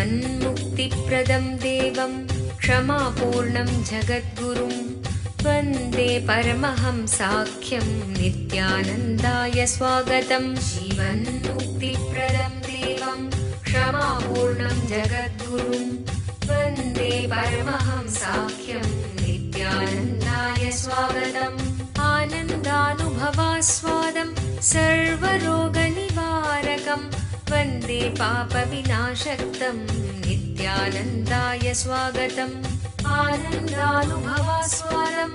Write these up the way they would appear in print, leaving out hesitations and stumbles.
जीवन्मुक्तिप्रदं देवं क्षमापूर्णं जगद्गुरुं वन्दे परमहंसाख्यं नित्यानन्दाय स्वागतं। जीवन्मुक्तिप्रदं देवं क्षमापूर्णं जगद्गुरुं वन्दे परमहंसाख्यं नित्यानन्दाय स्वागतम्। आनन्दानुभवास्वादं सर्वरोगनिवारकं वन्दे पापविनाशक्तं नित्यानन्दाय स्वागतम्। आनन्दानुभवास्वादं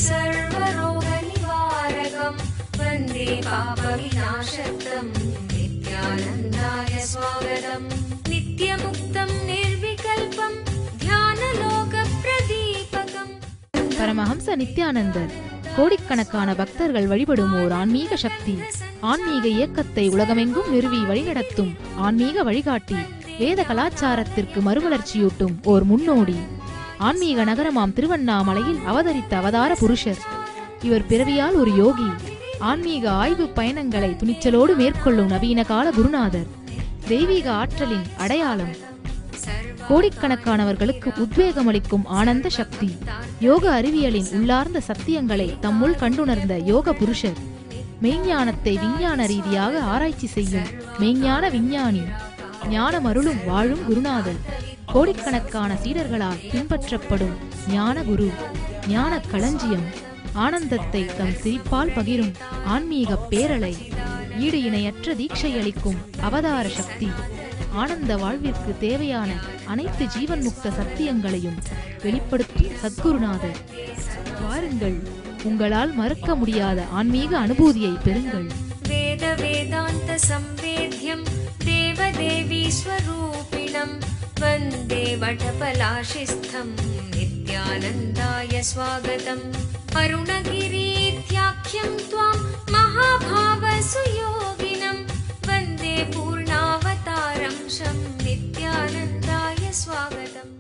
सर्वरोगनिवारकं वन्दे पापविनाशक्तं नित्यानन्दाय स्वागतम्। नित्यमुक्तं निर्विकल्पं ध्यानलोकप्रदीपकम्। பரமஹம்ச நித்யானந்தர் கோடிக்கணக்கான பக்தர்கள் வழிபடும் ஓர் ஆன்மீக சக்தி. ஆன்மீக இயக்கத்தை உலகமெங்கும் நிறுவி வழிநடத்தும் ஆன்மீக வழிகாட்டி. வேத கலாச்சாரத்திற்கு மறுமலர்ச்சியூட்டும் ஓர் முன்னோடி. ஆன்மீக நகரமாம் திருவண்ணாமலையில் அவதரித்த அவதார புருஷர் இவர். பிறவியால் ஒரு யோகி. ஆன்மீக ஆய்வு பயணங்களை துணிச்சலோடு மேற்கொள்ளும் நவீன கால குருநாதர். தெய்வீக ஆற்றலின் அடையாளம். கோடிக்கணக்கானவர்களுக்கு உத்வேகம் அளிக்கும் ஆனந்த சக்தி. யோக அறிவியலின் உள்ளார்ந்த சத்தியங்களை தம்முள் கண்டுணர்ந்த யோக புருஷர். மெய்ஞானத்தை விஞ்ஞான ரீதியாக ஆராய்ச்சி செய்யும் மெய்ஞான விஞ்ஞானி. ஞானம் அருளும் வாழும் குருநாதர். கோடிக்கணக்கான சீடர்களால் பின்பற்றப்படும் ஞான குரு. ஞான களஞ்சியம். ஆனந்தத்தை தம் சிரிப்பால் பகிரும் ஆன்மீக பேரலை. ஈடு இணையற்ற தீட்சை அளிக்கும் அவதார சக்தி. ஆனந்த வாழ்விற்கு தேவையான அனைத்து ஜீவன் முக்த சத்தியங்களையும் வெளிப்படுத்தும் சத்குருநாதர். வாருங்கள், உங்களால் மறக்க முடியாத ஆன்மீக அனுபூதியை பெறுங்கள். வேத வேதாந்த சம்வேத்யம் தேவதேவி ஸ்வரூபிணம் வந்தே வடபலாஷிஸ்தம் நித்யானந்தாய ஸ்வாகதம். அருணகிரீத்யாக்யம் த்வாம் மகாபாவ சுயோகினம் வந்தே பூர்ணாவதாரம் ஷம் நித்யானந்தாய ஸ்வாகதம்.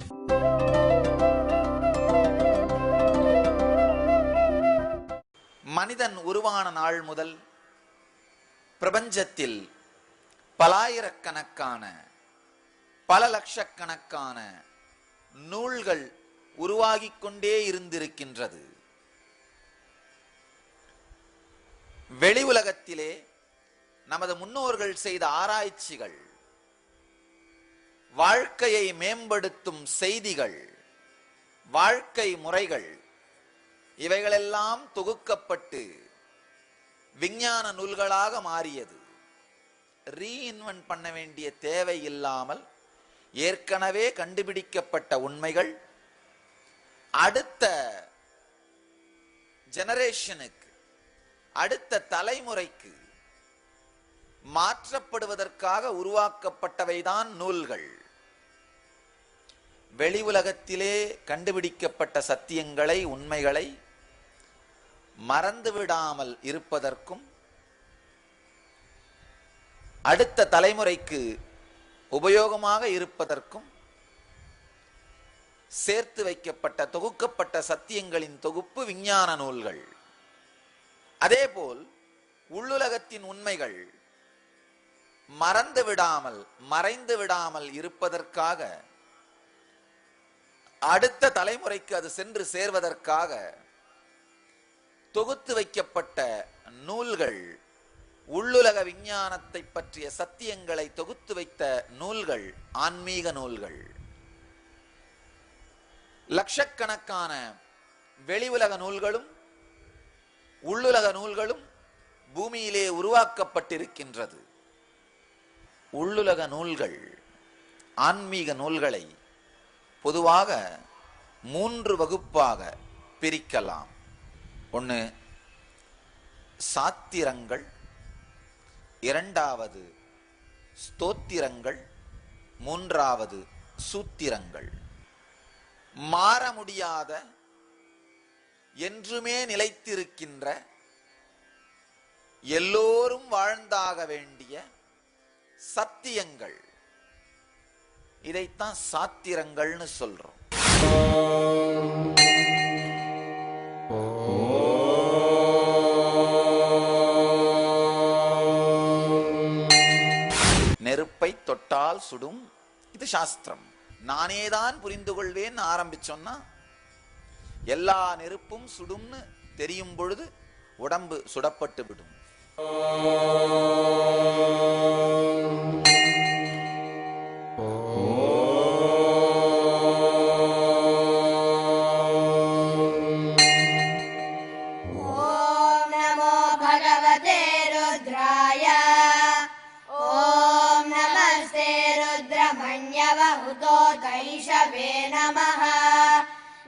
மனிதன் உருவான நாள் முதல் பிரபஞ்சத்தில் பலாயிரக்கணக்கான பல லட்சக்கணக்கான நூல்கள் உருவாகிக் கொண்டே இருந்திருக்கின்றது. வெளி உலகத்திலே நமது முன்னோர்கள் செய்த ஆராய்ச்சிகள், வாழ்க்கையை மேம்படுத்தும் செய்திகள், வாழ்க்கை முறைகள் இவைகளெல்லாம் தொகுக்கப்பட்டு விஞ்ஞான நூல்களாக மாறியது. ரீஇன்வென்ட் பண்ண வேண்டிய தேவை இல்லாமல் ஏற்கனவே கண்டுபிடிக்கப்பட்ட உண்மைகள் அடுத்த ஜெனரேஷனுக்கு, அடுத்த தலைமுறைக்கு மாற்றப்படுவதற்காக உருவாக்கப்பட்டவைதான் நூல்கள். வெளி உலகத்திலே கண்டுபிடிக்கப்பட்ட சத்தியங்களை, உண்மைகளை மறந்துவிடாமல் இருப்பதற்கும் அடுத்த தலைமுறைக்கு உபயோகமாக இருப்பதற்கும் சேர்த்து வைக்கப்பட்ட தொகுக்கப்பட்ட சத்தியங்களின் தொகுப்பு விஞ்ஞான நூல்கள். அதேபோல் உள்ளுலகத்தின் உண்மைகள் மறந்து விடாமல், மறைந்து விடாமல் இருப்பதற்காக, அடுத்த தலைமுறைக்கு அது சென்று சேர்வதற்காக தொகுத்து வைக்கப்பட்ட நூல்கள், உள்ளுலக விஞ்ஞானத்தை பற்றிய சத்தியங்களை தொகுத்து வைத்த நூல்கள் ஆன்மீக நூல்கள். லட்சக்கணக்கான வெளி உலக நூல்களும் உள்ளுலக நூல்களும் பூமியிலே உருவாக்கப்பட்டிருக்கின்றது. உள்ளுலக நூல்கள், ஆன்மீக நூல்களை பொதுவாக 3 வகுப்பாக பிரிக்கலாம். ஒன்று சாத்திரங்கள், இரண்டாவது ஸ்தோத்திரங்கள், மூன்றாவது சூத்திரங்கள். மாற முடியாத, என்றுமே நிலைத்திருக்கின்ற, எல்லோரும் வாழ்ந்தாக வேண்டிய சத்தியங்கள். இதைத்தான் சாத்திரங்கள்னு சொல்றோம். நெருப்பை தொட்டால் சுடும், இது சாஸ்திரம். நானேதான் புரிந்து கொள்வேன் ஆரம்பிச்சோன்னா எல்லா நெருப்பும் சுடும்னு தெரியும் பொழுது உடம்பு சுடப்பட்டு விடும்.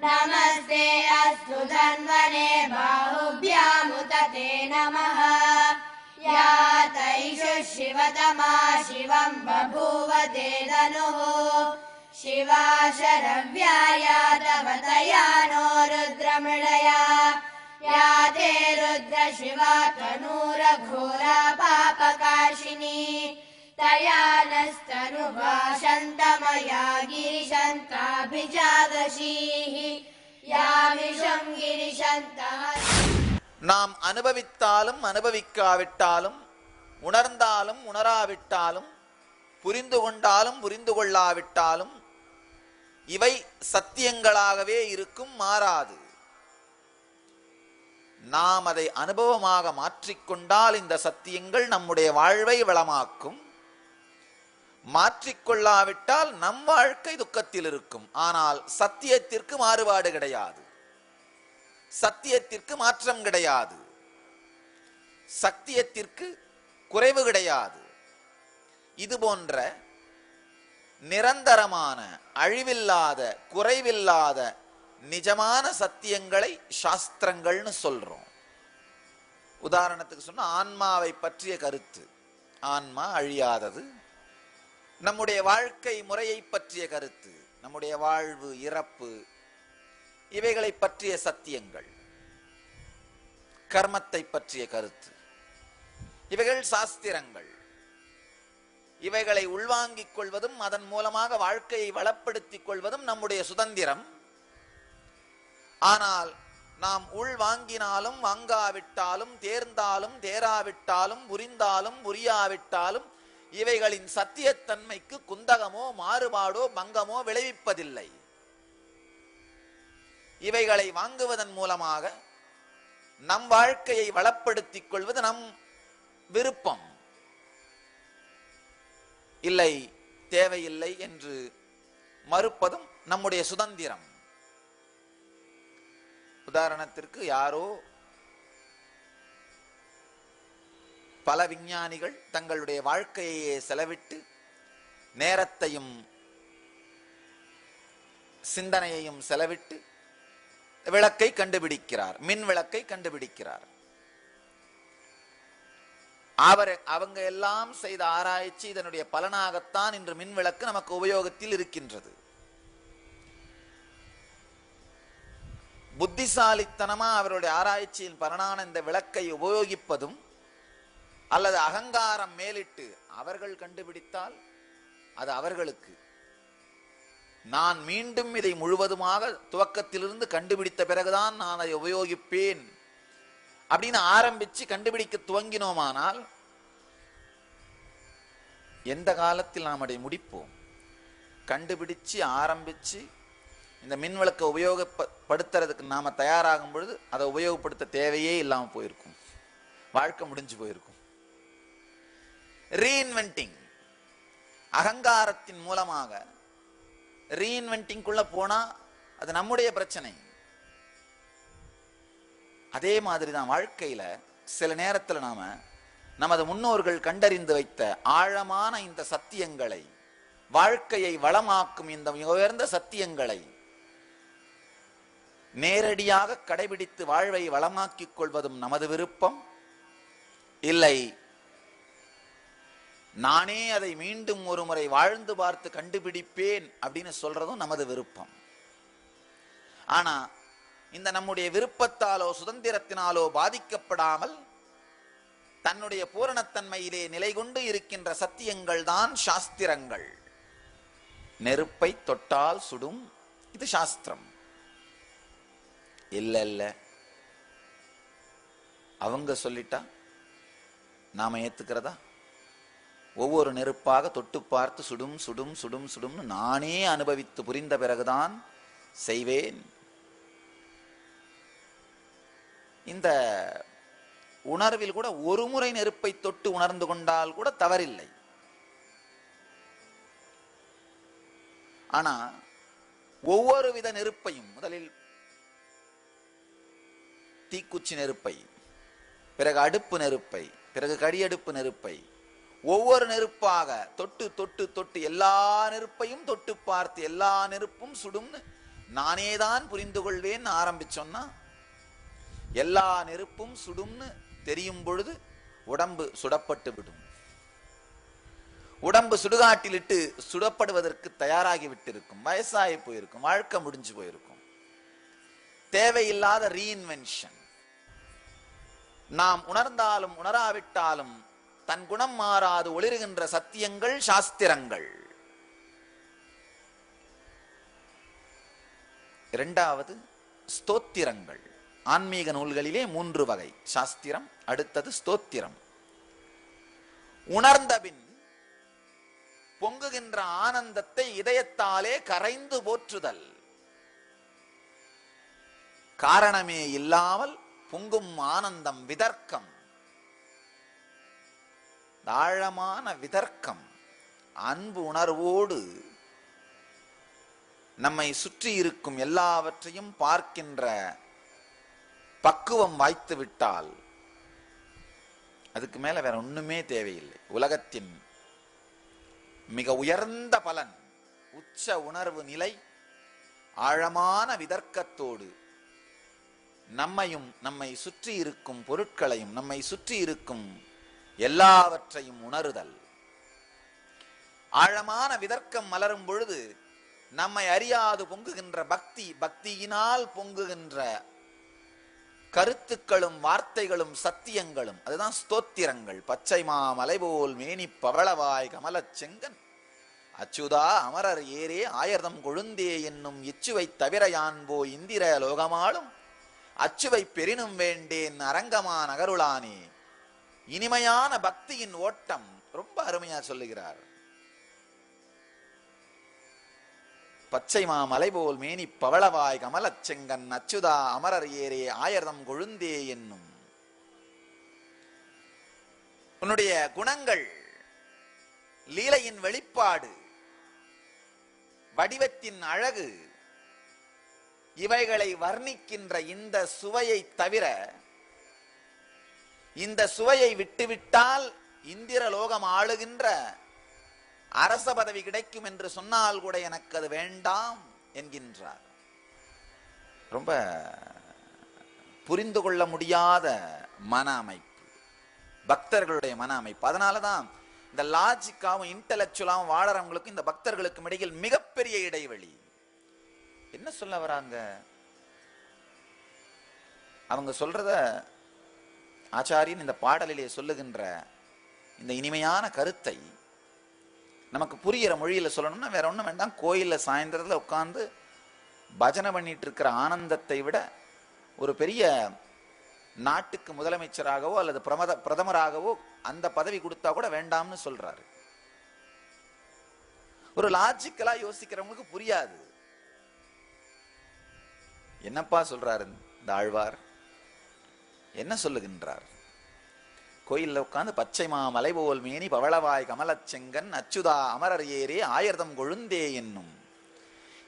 नमस्ते अस्तु धन्वने बाहुभ्यामुतते नमः। या तैषु शिवतमा शिवं बभूव ते धनुः शिवा शरव्याया तव तया नो रुद्रमृळया। या ते रुद्र शिवा तनूरघोरा पापकाशिनी तया नस्तनुभाषन्तमया गिरिशन्ताभिजागशीः यामिषं गिरिशन्तः। நாம் அனுபவித்தாலும் அனுபவிக்காவிட்டாலும், உணர்ந்தாலும் உணராவிட்டாலும், புரிந்து கொண்டாலும் புரிந்து கொள்ளாவிட்டாலும் இவை சத்தியங்களாகவே இருக்கும், மாறாது. நாம் அதை அனுபவமாக மாற்றிக்கொண்டால் இந்த சத்தியங்கள் நம்முடைய வாழ்வை வளமாக்கும். மாற்றிக்கொள்ளாவிட்டால் நம் வாழ்க்கை துக்கத்தில் இருக்கும். ஆனால் சத்தியத்திற்கு மாறுபாடு கிடையாது, சத்தியத்திற்கு மாற்றம் கிடையாது, சத்தியத்திற்கு குறைவு கிடையாது. இது போன்ற நிரந்தரமான, அழிவில்லாத, குறைவில்லாத நிஜமான சத்தியங்களை சாஸ்திரங்கள்னு சொல்றோம். உதாரணத்துக்கு சொன்னா ஆன்மாவை பற்றிய கருத்து, ஆன்மா அழியாதது. நம்முடைய வாழ்க்கை முறையை பற்றிய கருத்து, நம்முடைய வாழ்வு இறப்பு இவைகளை பற்றிய சத்தியங்கள், கர்மத்தை பற்றிய கருத்து, இவைகள் சாஸ்திரங்கள். இவைகளை உள்வாங்கிக் கொள்வதும் அதன் மூலமாக வாழ்க்கையை வளப்படுத்திக் கொள்வதும் நம்முடைய சுதந்திரம். ஆனால் நாம் உள்வாங்கினாலும் வாங்காவிட்டாலும், தேர்ந்தாலும் தேராவிட்டாலும், புரிந்தாலும் புரியாவிட்டாலும் இவைகளின் சத்தியத்தன்மைக்கு குந்தகமோ மாறுபாடோ பங்கமோ விளைவிப்பதில்லை. இவைகளை வாங்குவதன் மூலமாக நம் வாழ்க்கையை வளப்படுத்திக் கொள்வது நம் விருப்பம். இல்லை, தேவையில்லை என்று மறுப்பதும் நம்முடைய சுதந்திரம். உதாரணத்திற்கு யாரோ பல விஞ்ஞானிகள் தங்களுடைய வாழ்க்கையை செலவிட்டு நேரத்தையும் சிந்தனையையும் செலவிட்டு விளக்கை கண்டுபிடிக்கிறார், மின் விளக்கை கண்டுபிடிக்கிறார். அவங்க எல்லாம் செய்த ஆராய்ச்சி இதனுடைய பலனாகத்தான் இன்று மின் விளக்கு நமக்கு உபயோகத்தில் இருக்கின்றது. புத்திசாலித்தனமா அவருடைய ஆராய்ச்சியின் பலனான இந்த விளக்கை உபயோகிப்பதும் அல்லது அகங்காரம் மேலிட்டு அவர்கள் கண்டுபிடித்தால் அது அவர்களுக்கு, நான் மீண்டும் இதை முழுவதுமாக துவக்கத்திலிருந்து கண்டுபிடித்த பிறகுதான் நான் அதை உபயோகிப்பேன் அப்படின்னு ஆரம்பிச்சு கண்டுபிடிக்க துவங்கினோமானால் எந்த காலத்தில் நாம் அதை முடிப்போம்? கண்டுபிடிச்சு ஆரம்பிச்சு இந்த மின் விளக்கை உபயோகப்படுத்துறதுக்கு நாம தயாராகும் பொழுது அதை உபயோகப்படுத்த தேவையே இல்லாமல் போயிருக்கும், வாழ்க்கை முடிஞ்சு போயிருக்கும். ரீஇன்வென்டிங், அகங்காரத்தின் மூலமாக ரீஇன்வென்டிங்குள்ள போனா அது நம்முடைய பிரச்சனை. அதே மாதிரி தான் வாழ்க்கையில சில நேரத்தில் நாம நமது முன்னோர்கள் கண்டறிந்து வைத்த ஆழமான இந்த சத்தியங்களை, வாழ்க்கையை வளமாக்கும் இந்த உயர்ந்த சத்தியங்களை நேரடியாக கடைபிடித்து வாழ்வை வளமாக்கிக் கொள்வதும் நமது விருப்பம். இல்லை, நானே அதை மீண்டும் ஒரு முறை வாழ்ந்து பார்த்து கண்டுபிடிப்பேன் அப்படின்னு சொல்றதும் நமது விருப்பம். ஆனா இந்த நம்முடைய விருப்பத்தாலோ சுதந்திரத்தினாலோ பாதிக்கப்படாமல் தன்னுடைய பூரணத்தன்மையிலே நிலை கொண்டு இருக்கின்ற சத்தியங்கள் தான் சாஸ்திரங்கள். நெருப்பை தொட்டால் சுடும், இது சாஸ்திரம். இல்ல இல்ல அவங்க சொல்லிட்டா நாம ஏத்துக்கிறதா? ஒவ்வொரு நெருப்பாக தொட்டு பார்த்து சுடும் சுடும் சுடும் சுடும்னு நானே அனுபவித்து புரிந்த பிறகுதான் செய்வேன். இந்த உணர்வில் கூட ஒரு முறை நெருப்பை தொட்டு உணர்ந்து கொண்டால் கூட தவறில்லை. ஆனா ஒவ்வொரு வித நெருப்பையும், முதலில் தீக்குச்சி நெருப்பை, பிறகு அடுப்பு நெருப்பை, பிறகு கடியடுப்பு நெருப்பை, ஒவ்வொரு நெருப்பாக தொட்டு தொட்டு தொட்டு எல்லா நெருப்பையும் தொட்டு பார்த்து எல்லா நெருப்பும் சுடும்னு நானேதான் புரிந்து கொள்வேன் ஆரம்பிச்சோன்னா, எல்லா நெருப்பும் சுடும்னு தெரியும் பொழுது உடம்பு சுடப்பட்டு விடும். உடம்பு சுடுகாட்டிலிட்டு சுடப்படுவதற்கு தயாராகி விட்டிருக்கும், வயசாகி போயிருக்கும், வாழ்க்கை முடிஞ்சு போயிருக்கும். தேவையில்லாத ரீஇன்வென்ஷன். நாம் உணர்ந்தாலும் உணராவிட்டாலும் தன் குணம் மாறாது ஒளிருகின்ற சத்தியங்கள் சாஸ்திரங்கள். இரண்டாவது ஸ்தோத்திரங்கள். ஆன்மீக நூல்களிலே 3 வகை: சாஸ்திரம், அடுத்தது ஸ்தோத்திரம். உணர்ந்தபின் பொங்குகின்ற ஆனந்தத்தை இதயத்தாலே கரைந்து போற்றுதல். காரணமே இல்லாமல் பொங்கும் ஆனந்தம் விதர்க்கம், ஆழமான விதர்க்கம். அன்பு உணர்வோடு நம்மை சுற்றி இருக்கும் எல்லாவற்றையும் பார்க்கின்ற பக்குவம் வாய்த்து விட்டால் அதுக்கு மேல வேற ஒண்ணுமே தேவையில்லை. உலகத்தின் மிக உயர்ந்த பலன் உச்ச உணர்வு நிலை, ஆழமான விதர்க்கத்தோடு நம்மையும் நம்மை சுற்றி இருக்கும் பொருட்களையும் நம்மை சுற்றி இருக்கும் எல்லாவற்றையும் உணருதல். ஆழமான விதர்க்கம் மலரும் பொழுது நம்மை அறியாது பொங்குகின்ற பக்தி, பக்தியினால் பொங்குகின்ற கருத்துக்களும் வார்த்தைகளும் சத்தியங்களும், அதுதான் ஸ்தோத்திரங்கள். பச்சை மாமலை போல் மேனி பவளவாய் கமலச் செங்கன் அச்சுதா அமரர் ஏரே ஆயர்தம் கொழுந்தே என்னும் இச்சுவை தவிர யான்போ இந்திர லோகமாளும் அச்சுவை பெரினும் வேண்டேன் அரங்கமா நகருளானே. இனிமையான பக்தியின் ஓட்டம் ரொம்ப அருமையா சொல்லுகிறார். பச்சை மாமலை போல் மேனி பவளவாய் கமலச் செங்கன் அச்சுதா அமரர் ஏரே ஆயர்தம் கொழுந்தே என்னும். உன்னுடைய குணங்கள், லீலையின் வெளிப்பாடு, வடிவத்தின் அழகு, இவைகளை வர்ணிக்கின்ற இந்த சுவையை தவிர, இந்த சுவையை விட்டுவிட்டால் இந்திர லோகம் ஆளுகின்ற அரச பதவி கிடைக்கும் என்று சொன்னால் கூட எனக்கு அது வேண்டாம் என்கின்றார். ரொம்ப புரிந்து கொள்ள முடியாத மன அமைப்பு, பக்தர்களுடைய மன அமைப்பு. அதனாலதான் இந்த லாஜிக்காவும் இன்டலெக்சுவலாவும் வாழறவங்களுக்கும் இந்த பக்தர்களுக்கும் இடையில் மிகப்பெரிய இடைவெளி. என்ன சொல்ல வராங்க? அவங்க சொல்றத ஆச்சாரியன் இந்த பாடலிலே சொல்லுகின்ற இந்த இனிமையான கருத்தை நமக்கு புரிகிற மொழியில சொல்லணும்னா வேற ஒன்றும் வேண்டாம். கோயிலில் சாயந்தரத்தில் உட்கார்ந்து பஜனை பண்ணிட்டு இருக்கிற ஆனந்தத்தை விட ஒரு பெரிய நாட்டுக்கு முதலமைச்சராகவோ அல்லது பிரதமராகவோ அந்த பதவி கொடுத்தா கூட வேண்டாம்னு சொல்றாரு. ஒரு லாஜிக்கலா யோசிக்கிறவங்களுக்கு புரியாது. என்னப்பா சொல்றாரு இந்த ஆழ்வார்? என்ன சொல்லுகின்றார்? கோயில்ல உட்கார்ந்து பச்சை மாமலை போல் மேனி பவளவாய் கமலச் செங்கன் அச்சுதா அமரர் ஏரே ஆயர்தம் கொழுந்தே என்னும்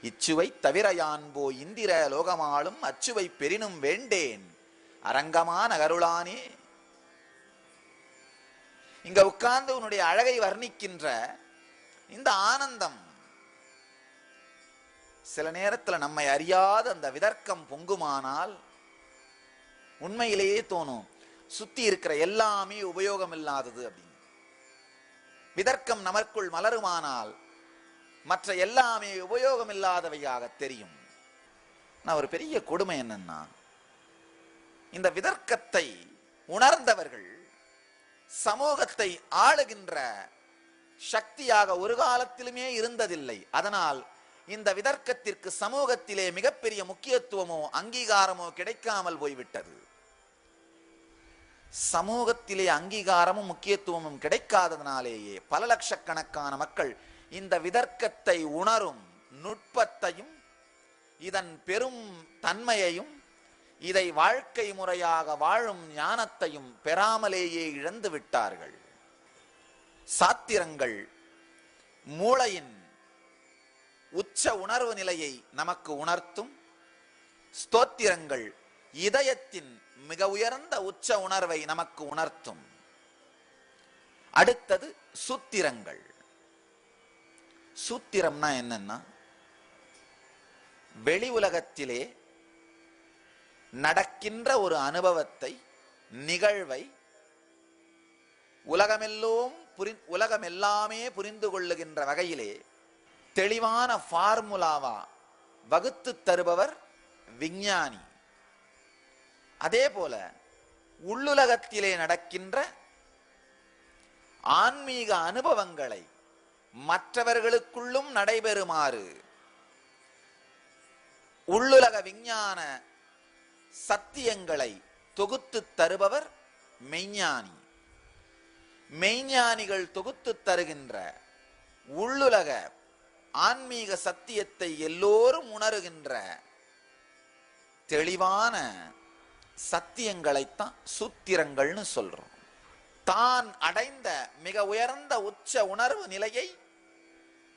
இச்சுவை தவிர யான்போ இந்திர லோகமாளும் அச்சுவை பெரினும் வேண்டேன் அரங்கமா நகருளானே. இங்க உட்கார்ந்து உன்னுடைய அழகை வர்ணிக்கின்ற இந்த ஆனந்தம் சில நேரத்தில் நம்மை அறியாத அந்த விதர்க்கம் பொங்குமானால் உண்மையிலேயே தோணும், சுத்தி இருக்கிற எல்லாமே உபயோகம் இல்லாதது அப்படின்னு. விதர்க்கம் நமக்குள் மலருமானால் மற்ற எல்லாமே உபயோகம் இல்லாதவையாக தெரியும். நான் ஒரு பெரிய கொடுமை என்னன்னா, இந்த விதர்க்கத்தை உணர்ந்தவர்கள் சமூகத்தை ஆளுகின்ற சக்தியாக ஒரு காலத்திலுமே இருந்ததில்லை. அதனால் இந்த விதர்க்கத்திற்கு சமூகத்திலே மிகப்பெரிய முக்கியத்துவமோ அங்கீகாரமோ கிடைக்காமல் போய்விட்டது. சமூகத்திலே அங்கீகாரமும் முக்கியத்துவமும் கிடைக்காததினாலேயே பல லட்சக்கணக்கான மக்கள் இந்த விதர்க்கத்தை உணரும் நுட்பத்தையும் இதன் பெரும் தன்மையையும் இதை வாழ்க்கை முறையாக வாழும் ஞானத்தையும் பெறாமலேயே இழந்து விட்டார்கள். சாத்திரங்கள் மூளையின் உச்ச உணர்வு நிலையை நமக்கு உணர்த்தும். ஸ்தோத்திரங்கள் இதயத்தின் மிக உயர்ந்த உச்ச உணர்வை நமக்கு உணர்த்தும். அடுத்தது சூத்திரங்கள். சூத்திரம்னா என்னன்னா, வெளி உலகத்திலே நடக்கின்ற ஒரு அனுபவத்தை, நிகழ்வை உலகமெல்லாமே புரிந்து கொள்ளுகின்ற வகையிலே தெளிவான ஃபார்முலாவா வகுத்து தருபவர் விஞ்ஞானி. அதே போல உள்ளுலகத்திலே நடக்கின்ற ஆன்மீக அனுபவங்களை மற்றவர்களுக்குள்ளும் நடைபெறுமாறு உள்ளுலக விஞ்ஞான சத்தியங்களை தொகுத்து தருபவர் மெய்ஞானி. மெய்ஞானிகள் தொகுத்து தருகின்ற உள்ளுலக ஆன்மீக சத்தியத்தை எல்லோரும் உணருகின்ற தெளிவான சத்தியங்களைத்தான் சூத்திரங்கள்னு சொல்றோம். தான் அடைந்த மிக உயர்ந்த உச்ச உணர்வு நிலையை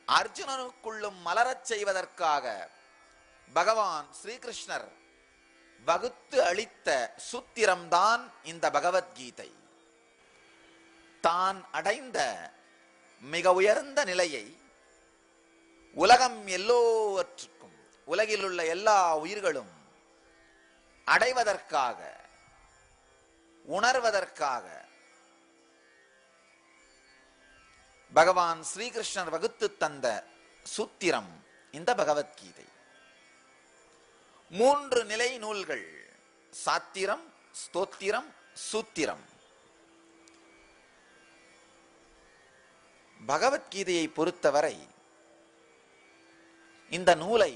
அர்ஜுனனுக்குள்ளும் மலரச் செய்வதற்காக பகவான் ஸ்ரீகிருஷ்ணர் வகுத்து அளித்த சூத்திரம்தான் இந்த பகவத்கீதை. தான் அடைந்த மிக உயர்ந்த நிலையை உலகம் எல்லோவற்றுக்கும், உலகில் உள்ள எல்லா உயிர்களும் அடைவதற்காக, உணர்வதற்காக பகவான் ஸ்ரீகிருஷ்ணர் வகுத்து தந்த சூத்திரம் இந்த பகவத்கீதை. 3 நிலை நூல்கள்: சாத்திரம், ஸ்தோத்திரம், சூத்திரம். பகவத்கீதையை பொறுத்தவரை இந்த நூலை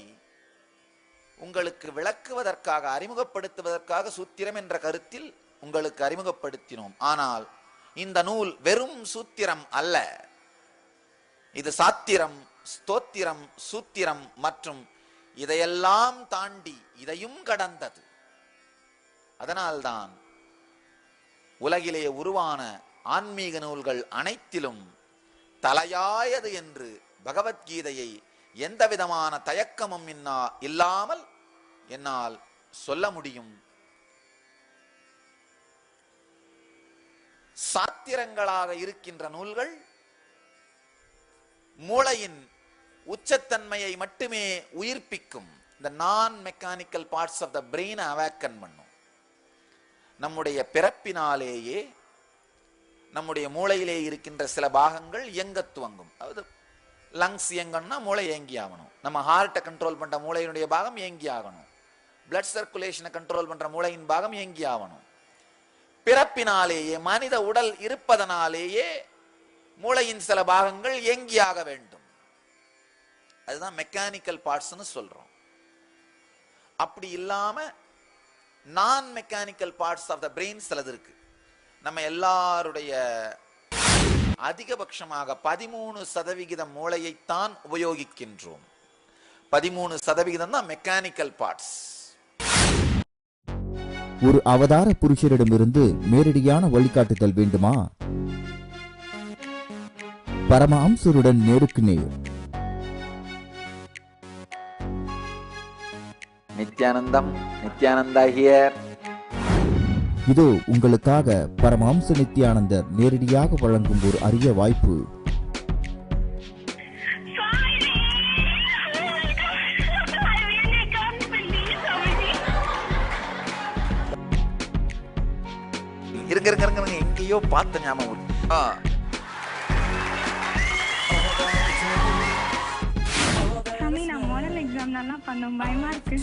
உங்களுக்கு விளக்குவதற்காக, அறிமுகப்படுத்துவதற்காக சூத்திரம் என்ற கருத்தில் உங்களுக்கு அறிமுகப்படுத்தினோம். ஆனால் இந்த நூல் வெறும் சூத்திரம் அல்ல. இது சாத்திரம், ஸ்தோத்திரம், சூத்திரம் மற்றும் இதையெல்லாம் தாண்டி இதையும் கடந்தது. அதனால்தான் உலகிலே உருவான ஆன்மீக நூல்கள் அனைத்திலும் தலையாயது என்று பகவத்கீதையை எந்த விதமான தயக்கமும் இல்லாமல் என்னால் சொல்ல முடியும். சாத்திரங்களாக இருக்கின்ற நூல்கள் மூளையின் உச்சத்தன்மையை மட்டுமே உயிர்ப்பிக்கும். இந்த நான் mechanical parts of the brain awaken பண்ணும். நம்முடைய பிறப்பினாலேயே நம்முடைய மூளையிலே இருக்கின்ற சில பாகங்கள் இயங்க துவங்கும். அதாவது லங்ஸ் இயங்கணும்னா மூளை இயங்கி ஆகணும். நம்ம ஹார்ட்டை கண்ட்ரோல் பண்ற மூளையினுடைய பாகம் இயங்கி ஆகணும். பிளட் சர்க்குலேஷனை கண்ட்ரோல் பண்ற மூளையின் பாகம் இயங்கி ஆகணும். பிறப்பினாலேயே, மனித உடல் இருப்பதனாலேயே மூளையின் சில பாகங்கள் இயங்கியாக வேண்டும். அதுதான் மெக்கானிக்கல் பார்ட்ஸ்னு சொல்றோம். அப்படி இல்லாம நான் mechanical parts of the brain சிலது இருக்கு. நம்ம எல்லாருடைய அதிகபட்சமாக 13% மூளையைத்தான் உபயோகிக்கின்றோம். 13% தான் மெக்கானிக்கல் பார்ட்ஸ். ஒரு அவதார புருஷரிடமிருந்து நேரடியான வழிகாட்டுதல் வேண்டுமா? பரமஹம்சருடன் நேருக்கு நேர். நித்யானந்தம், நித்யானந்தா ஹியர். இதோ உங்களுக்காக பரமஹம்ச நித்யானந்தர் நேரடியாக வழங்கும் ஒரு அரிய வாய்ப்பு. இருங்க, எங்கேயோ பார்த்த ஞாபகம். நான் மாடல் எக்ஸாம் நல்லா பண்ணோம், பயமா இருக்கு.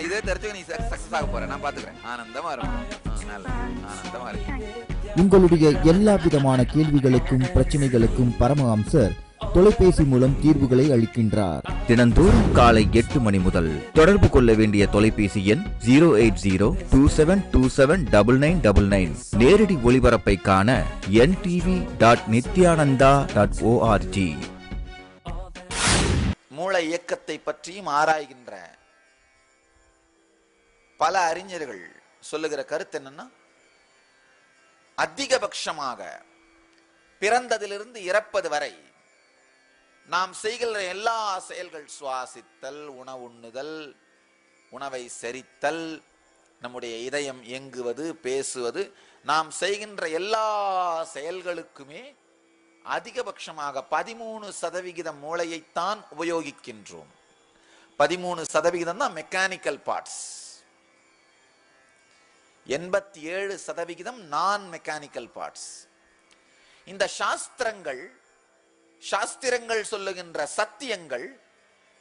இதே தெரிஞ்சு நீ சக்சஸ் ஆக போற, நான் பாத்துக்கிறேன். ஆனந்தமா இருக்கும், ஆனந்தமா இருக்கு. உங்களுடைய எல்லா விதமான கேள்விகளுக்கும் பிரச்சனைகளுக்கும் பரமஹம்சர் தொலைபேசி மூலம் தீர்வுகளை அளிக்கின்றார். தினந்தோறும் காலை 8 மணி முதல். தொடர்பு கொள்ள வேண்டிய தொலைபேசி எண் 08027279999. நேரடி ஒளிபரப்பை காண ntv.nithyananda.org. மூளை இயக்கத்தை பற்றியும் ஆராய்கின்ற பல அறிஞர்கள் சொல்லுகிற கருத்து என்னன்னா, அதிகபட்சமாக பிறந்ததிலிருந்து இறப்பது வரை நாம் செய்கின்ற எல்லா செயல்கள், சுவாசித்தல், உணவுண்ணுதல், உணவை செரித்தல், நம்முடைய இதயம் இயங்குவது, பேசுவது, நாம் செய்கின்ற எல்லா செயல்களுக்குமே அதிகபட்சமாக 13% மூளையைத்தான் உபயோகிக்கின்றோம். 13% தான் மெக்கானிக்கல் பார்ட்ஸ், 87% நான் மெக்கானிக்கல் பார்ட்ஸ். இந்த சாஸ்திரங்கள் சொல்லுகின்ற சத்தியங்கள்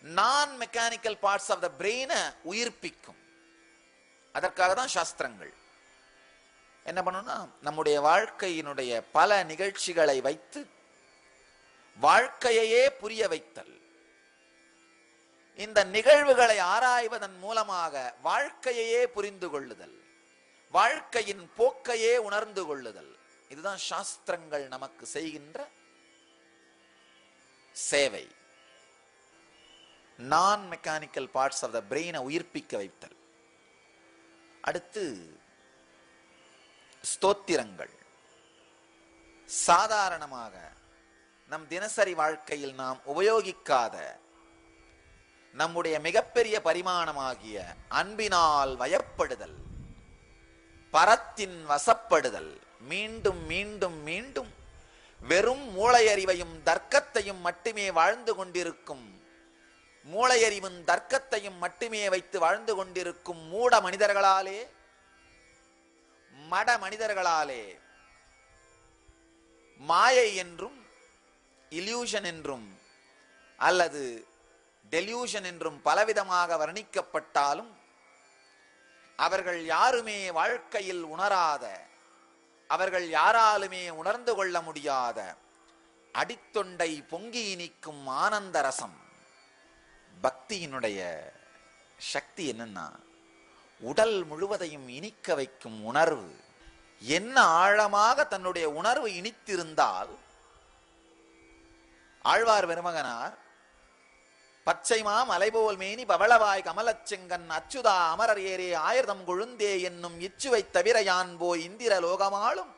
நான் மெக்கானிக்கல் பார்ட்ஸ் ஆஃப் த பிரெயினை உயிர்ப்பிக்கும். அதற்காக தான் சாஸ்திரங்கள் என்ன பண்ணணும்னா, நம்முடைய வாழ்க்கையினுடைய பல நிகழ்ச்சிகளை வைத்து வாழ்க்கையையே புரிய வைத்தல், இந்த நிகழ்வுகளை ஆராய்வதன் மூலமாக வாழ்க்கையையே புரிந்து கொள்ளுதல், வாழ்க்கையின் போக்கையே உணர்ந்து கொள்ளுதல், இதுதான் சாஸ்திரங்கள் நமக்கு செய்கின்ற சேவை. நான் மெக்கானிக்கல் பார்ட்ஸ் ஆஃப் த பிரெயினை உயிர்ப்பிக்க வைத்தல். அடுத்து ஸ்தோத்திரங்கள். சாதாரணமாக நம் தினசரி வாழ்க்கையில் நாம் உபயோகிக்காத நம்முடைய மிகப்பெரிய பரிமாணமாகிய அன்பினால் வயப்படுதல், பரத்தின் வசப்படுதல், மீண்டும் மீண்டும் மீண்டும் வெறும் மூளையறிவையும் தர்க்கத்தையும் மட்டுமே வாழ்ந்து கொண்டிருக்கும், மூளையறிவும் தர்க்கத்தையும் மட்டுமே வைத்து வாழ்ந்து கொண்டிருக்கும் மூட மனிதர்களாலே, மட மனிதர்களாலே மாயை என்றும் இல்யூஷன் என்றும் அல்லது டெல்யூஷன் என்றும் பலவிதமாக வர்ணிக்கப்பட்டாலும் அவர்கள் யாருமே வாழ்க்கையில் உணராத, அவர்கள் யாராலுமே உணர்ந்து கொள்ள முடியாத அடித்தொண்டை பொங்கி இனிக்கும் ஆனந்த ரசம். பக்தியினுடைய சக்தி என்னன்னா, உடல் முழுவதையும் இனிக்க வைக்கும் உணர்வு. என்ன ஆழமாக தன்னுடைய உணர்வு இனித்திருந்தால், ஆழ்வார் பெருமகனார் பச்சைமா மலைபோல் மேனி பவளவாய் கமலச்செங்கன் அச்சுதா அமரர் ஏரே ஆயிரதம் கொழுந்தே என்னும் இச்சுவை தவிர யான் போய் இந்திர லோகமாளும்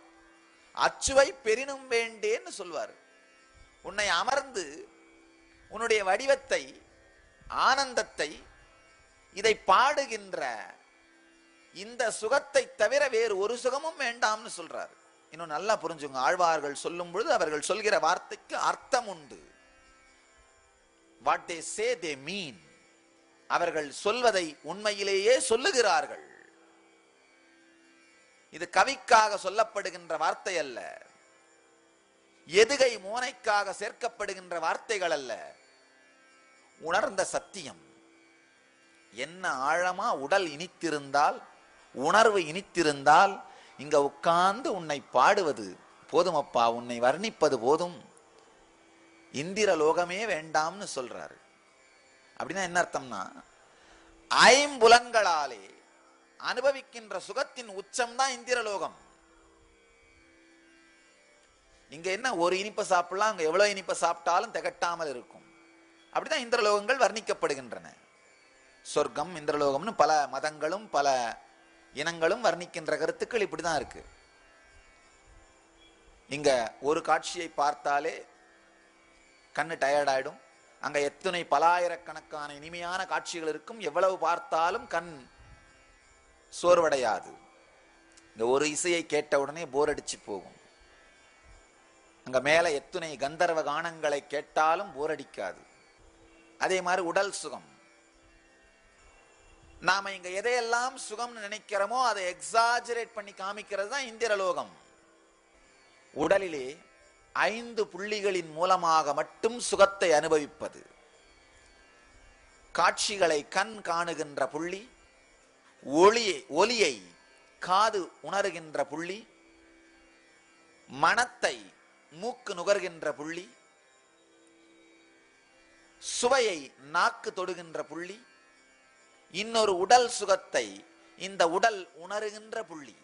அச்சுவை பெரினும் வேண்டேன்னு சொல்வார். உன்னை அமர்ந்து உன்னுடைய வடிவத்தை, ஆனந்தத்தை, இதை பாடுகின்ற இந்த சுகத்தை தவிர வேறு ஒரு சுகமும் வேண்டாம்னு சொல்றாரு. இன்னும் நல்லா புரிஞ்சுங்க, ஆழ்வார்கள் சொல்லும் பொழுது அவர்கள் சொல்கிற வார்த்தைக்கு அர்த்தம் உண்டு. What they say they mean. அவர்கள் சொல்வதை உண்மையிலேயே சொல்லுகிறார்கள். இது கவிக்காக சொல்லப்படுகின்ற வார்த்தை அல்ல, எதுகை மோனைக்காக சேர்க்கப்படுகின்ற வார்த்தைகள் அல்ல, உணர்ந்த சத்தியம். என்ன ஆழமா உடல் இனித்திருந்தால், உணர்வு இனித்திருந்தால், இங்க உட்கார்ந்து உன்னை பாடுவது போதுமப்பா, உன்னை வர்ணிப்பது போதும், இந்திர லோகமே வேண்டாம்னு சொல்றாரு. அப்படின்னா என்ன அர்த்தம்னா, ஐம்புலன்களாலே அனுபவிக்கின்ற சுகத்தின் உச்சம்தான் இந்திர லோகம். இங்க என்ன ஒரு இனிப்பை சாப்பிடலாம், அங்க எவ்வளவு இனிப்பை சாப்பிட்டாலும் திகட்டாமல் இருக்கும். அப்படிதான் இந்திரலோகங்கள் வர்ணிக்கப்படுகின்றன. சொர்க்கம், இந்திரலோகம்னு பல மதங்களும் பல இனங்களும் வர்ணிக்கின்ற கருத்துக்கள் இப்படிதான் இருக்கு. இங்க ஒரு காட்சியை பார்த்தாலே கண்ணு டயர்ட் ஆயிடும். அங்க எத்தனை பலாயிரக்கணக்கான இனிமையான காட்சிகள் இருக்கும், எவ்வளவு பார்த்தாலும் கண் சோர்வடையாது. இந்த ஒரு இசையை கேட்ட உடனே போர் அடிச்சு போகும். அங்க மேல எத்தனை கந்தர்வ கானங்களை கேட்டாலும் போர் அடிக்காது. அதே மாதிரி உடல் சுகம், நாம இங்க எதையெல்லாம் சுகம்னு நினைக்கிறோமோ அதை எக்ஸாஜரேட் பண்ணி காமிக்கிறது தான் இந்திரலோகம். உடலிலே 5 புள்ளிகளின் மூலமாக மட்டும் சுகத்தை அனுபவிப்பது. காட்சிகளை கண் காணுகின்ற புள்ளி, ஒலியை காது உணர்கின்ற புள்ளி, மனத்தை மூக்கு நுகர்கின்ற புள்ளி, சுவையை நாக்கு தொடுகின்ற புள்ளி, இன்னொரு உடல் சுகத்தை இந்த உடல் உணருகின்ற புள்ளி.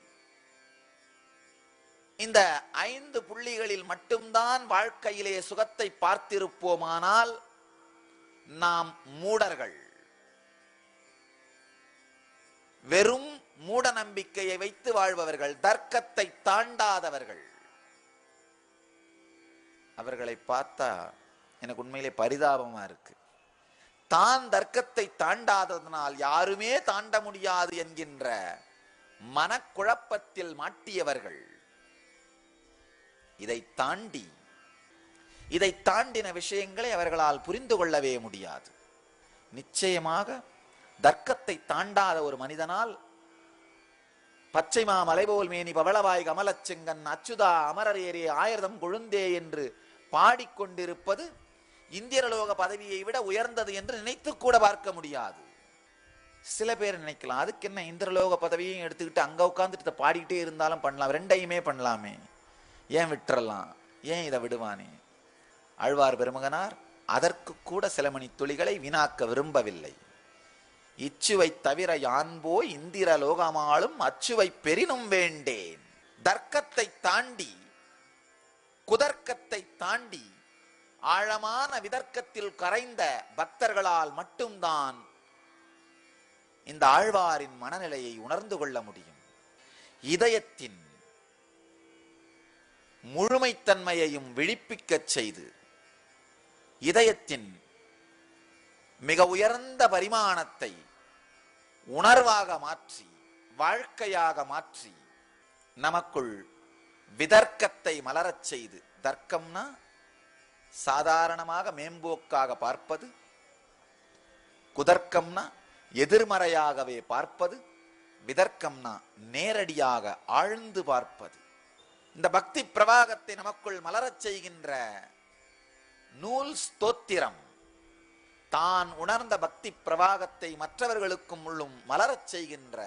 இந்த 5 புள்ளிகளில் மட்டும்தான் வாழ்க்கையிலே சுகத்தை பார்த்திருப்போமானால் நாம் மூடர்கள். வெறும் மூட நம்பிக்கையை வைத்து வாழ்பவர்கள், தர்க்கத்தை தாண்டாதவர்கள். அவர்களை பார்த்தா எனக்கு உண்மையிலே பரிதாபமா இருக்கு. தான் தர்க்கத்தை தாண்டாததனால் யாருமே தாண்ட முடியாது என்கின்ற மனக்குழப்பத்தில் மாட்டியவர்கள். இதை தாண்டின விஷயங்களை அவர்களால் புரிந்து கொள்ளவே முடியாது. நிச்சயமாக தர்க்கத்தை தாண்டாத ஒரு மனிதனால் பச்சைமா மலைபோல் மேனி பவளவாய் கமலச்செங்கன் அச்சுதா அமரர் ஏறே ஆயிரதம் கொழுந்தே என்று பாடிக்கொண்டிருப்பது இந்திரலோக பதவியை விட உயர்ந்தது என்று நினைத்து கூட பார்க்க முடியாது. சில பேர் நினைக்கலாம், அதுக்கு என்ன இந்திரலோக பதவியையும் எடுத்துக்கிட்டு அங்க உட்கார்ந்துட்டு பாடிக்கிட்டே இருந்தாலும் பண்ணலாம், ரெண்டையுமே பண்ணலாமே, ஏன் விட்டுறலாம், ஏன் இதை விடுவானே? ஆழ்வார் பெருமகனார் அதற்கு கூட சில மணி துளிகளை வினாக்க விரும்பவில்லை. இச்சுவை தவிர யான்போய் இந்திர லோகமாளும் அச்சுவை பெரினும் வேண்டேன். தர்க்கத்தை தாண்டி, குதர்க்கத்தை தாண்டி ஆழமான விதர்க்கத்தில் கரைந்த பக்தர்களால் மட்டும்தான் இந்த ஆழ்வாரின் மனநிலையை உணர்ந்து கொள்ள முடியும். இதயத்தின் முழுமைத்தன்மையையும் விழிப்பிக்கச் செய்து, இதயத்தின் மிக உயர்ந்த பரிமாணத்தை உணர்வாக மாற்றி, வாழ்க்கையாக மாற்றி, நமக்குள் விதர்க்கத்தை மலரச் செய்து, தர்க்கம்னா சாதாரணமாக மேம்போக்காக பார்ப்பது, குதர்க்கம்னா எதிர்மறையாகவே பார்ப்பது, விதர்க்கம்னா நேரடியாக ஆழ்ந்து பார்ப்பது. இந்த பக்தி பிரவாகத்தை நமக்குள் மலரச் செய்கின்ற நூல் ஸ்தோத்திரம். தான் உணர்ந்த பக்தி பிரவாகத்தை மற்றவர்களுக்கும் உள்ளும் மலரச் செய்கின்ற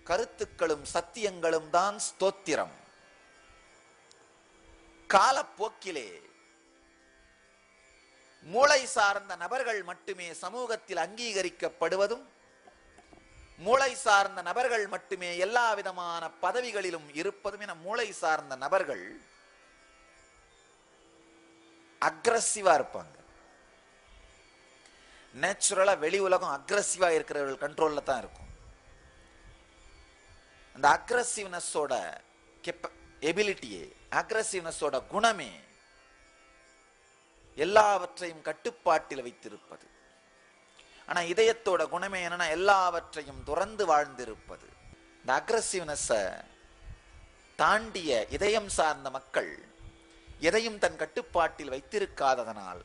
கருத்துக்களும் சத்தியங்களும் தான் ஸ்தோத்திரம். காலப்போக்கிலே மூளை சார்ந்த நபர்கள் மட்டுமே சமூகத்தில் அங்கீகரிக்கப்படுவதும், மூளை சார்ந்த நபர்கள் மட்டுமே எல்லா விதமான பதவிகளிலும் இருப்பதும் என மூளை சார்ந்த நபர்கள் அக்ரஸிவா இருப்பாங்க. நேச்சுரலா வெளி உலகம் அக்ரஸிவா இருக்கிறவர்கள் கண்ட்ரோல்ல தான் இருக்கும். அந்த அக்ரஸிவ்னஸோட எபிலிட்டியே, அக்ரஸிவ்னஸோட குணமே எல்லாவற்றையும் கட்டுப்பாட்டில் வைத்திருப்பது. ஆனா இதயத்தோட குணமே என்னன்னா எல்லாவற்றையும் துறந்து வாழ்ந்திருப்பது. இந்த அக்ரஸிவ்னஸ தாண்டிய இதயம் சார்ந்த மக்கள் எதையும் தன் கட்டுப்பாட்டில் வைத்திருக்காததனால்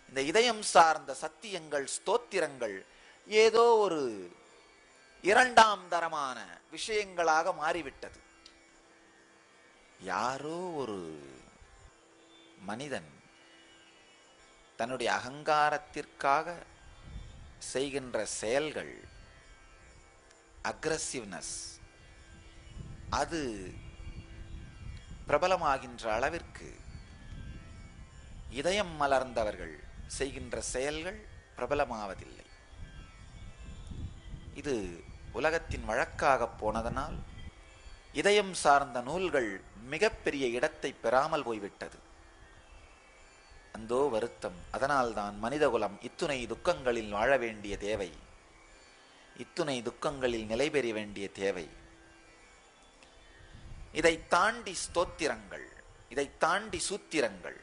இந்த இதயம் சார்ந்த சத்தியங்கள், ஸ்தோத்திரங்கள் ஏதோ ஒரு 2ஆம் தரமான விஷயங்களாக மாறிவிட்டது. யாரோ ஒரு மனிதன் தன்னுடைய அகங்காரத்திற்காக செய்கின்ற செயல்கள், அக்ரஸிவ்னஸ், அது பிரபலமாகின்ற அளவிற்கு இதயம் மலர்ந்தவர்கள் செய்கின்ற செயல்கள் பிரபலமாவதில்லை. இது உலகத்தின் வழக்காக போனதனால் இதயம் சார்ந்த நூல்கள் மிகப்பெரிய இடத்தை பெறாமல் போய்விட்டது. அந்தோ வருத்தம். அதனால்தான் மனிதகுலம் இத்துணை துக்கங்களில் வாழ வேண்டிய தேவை, இத்துணை துக்கங்களில் நிலை பெற வேண்டிய தேவை. இதை தாண்டி ஸ்தோத்திரங்கள், இதை தாண்டி சூத்திரங்கள்.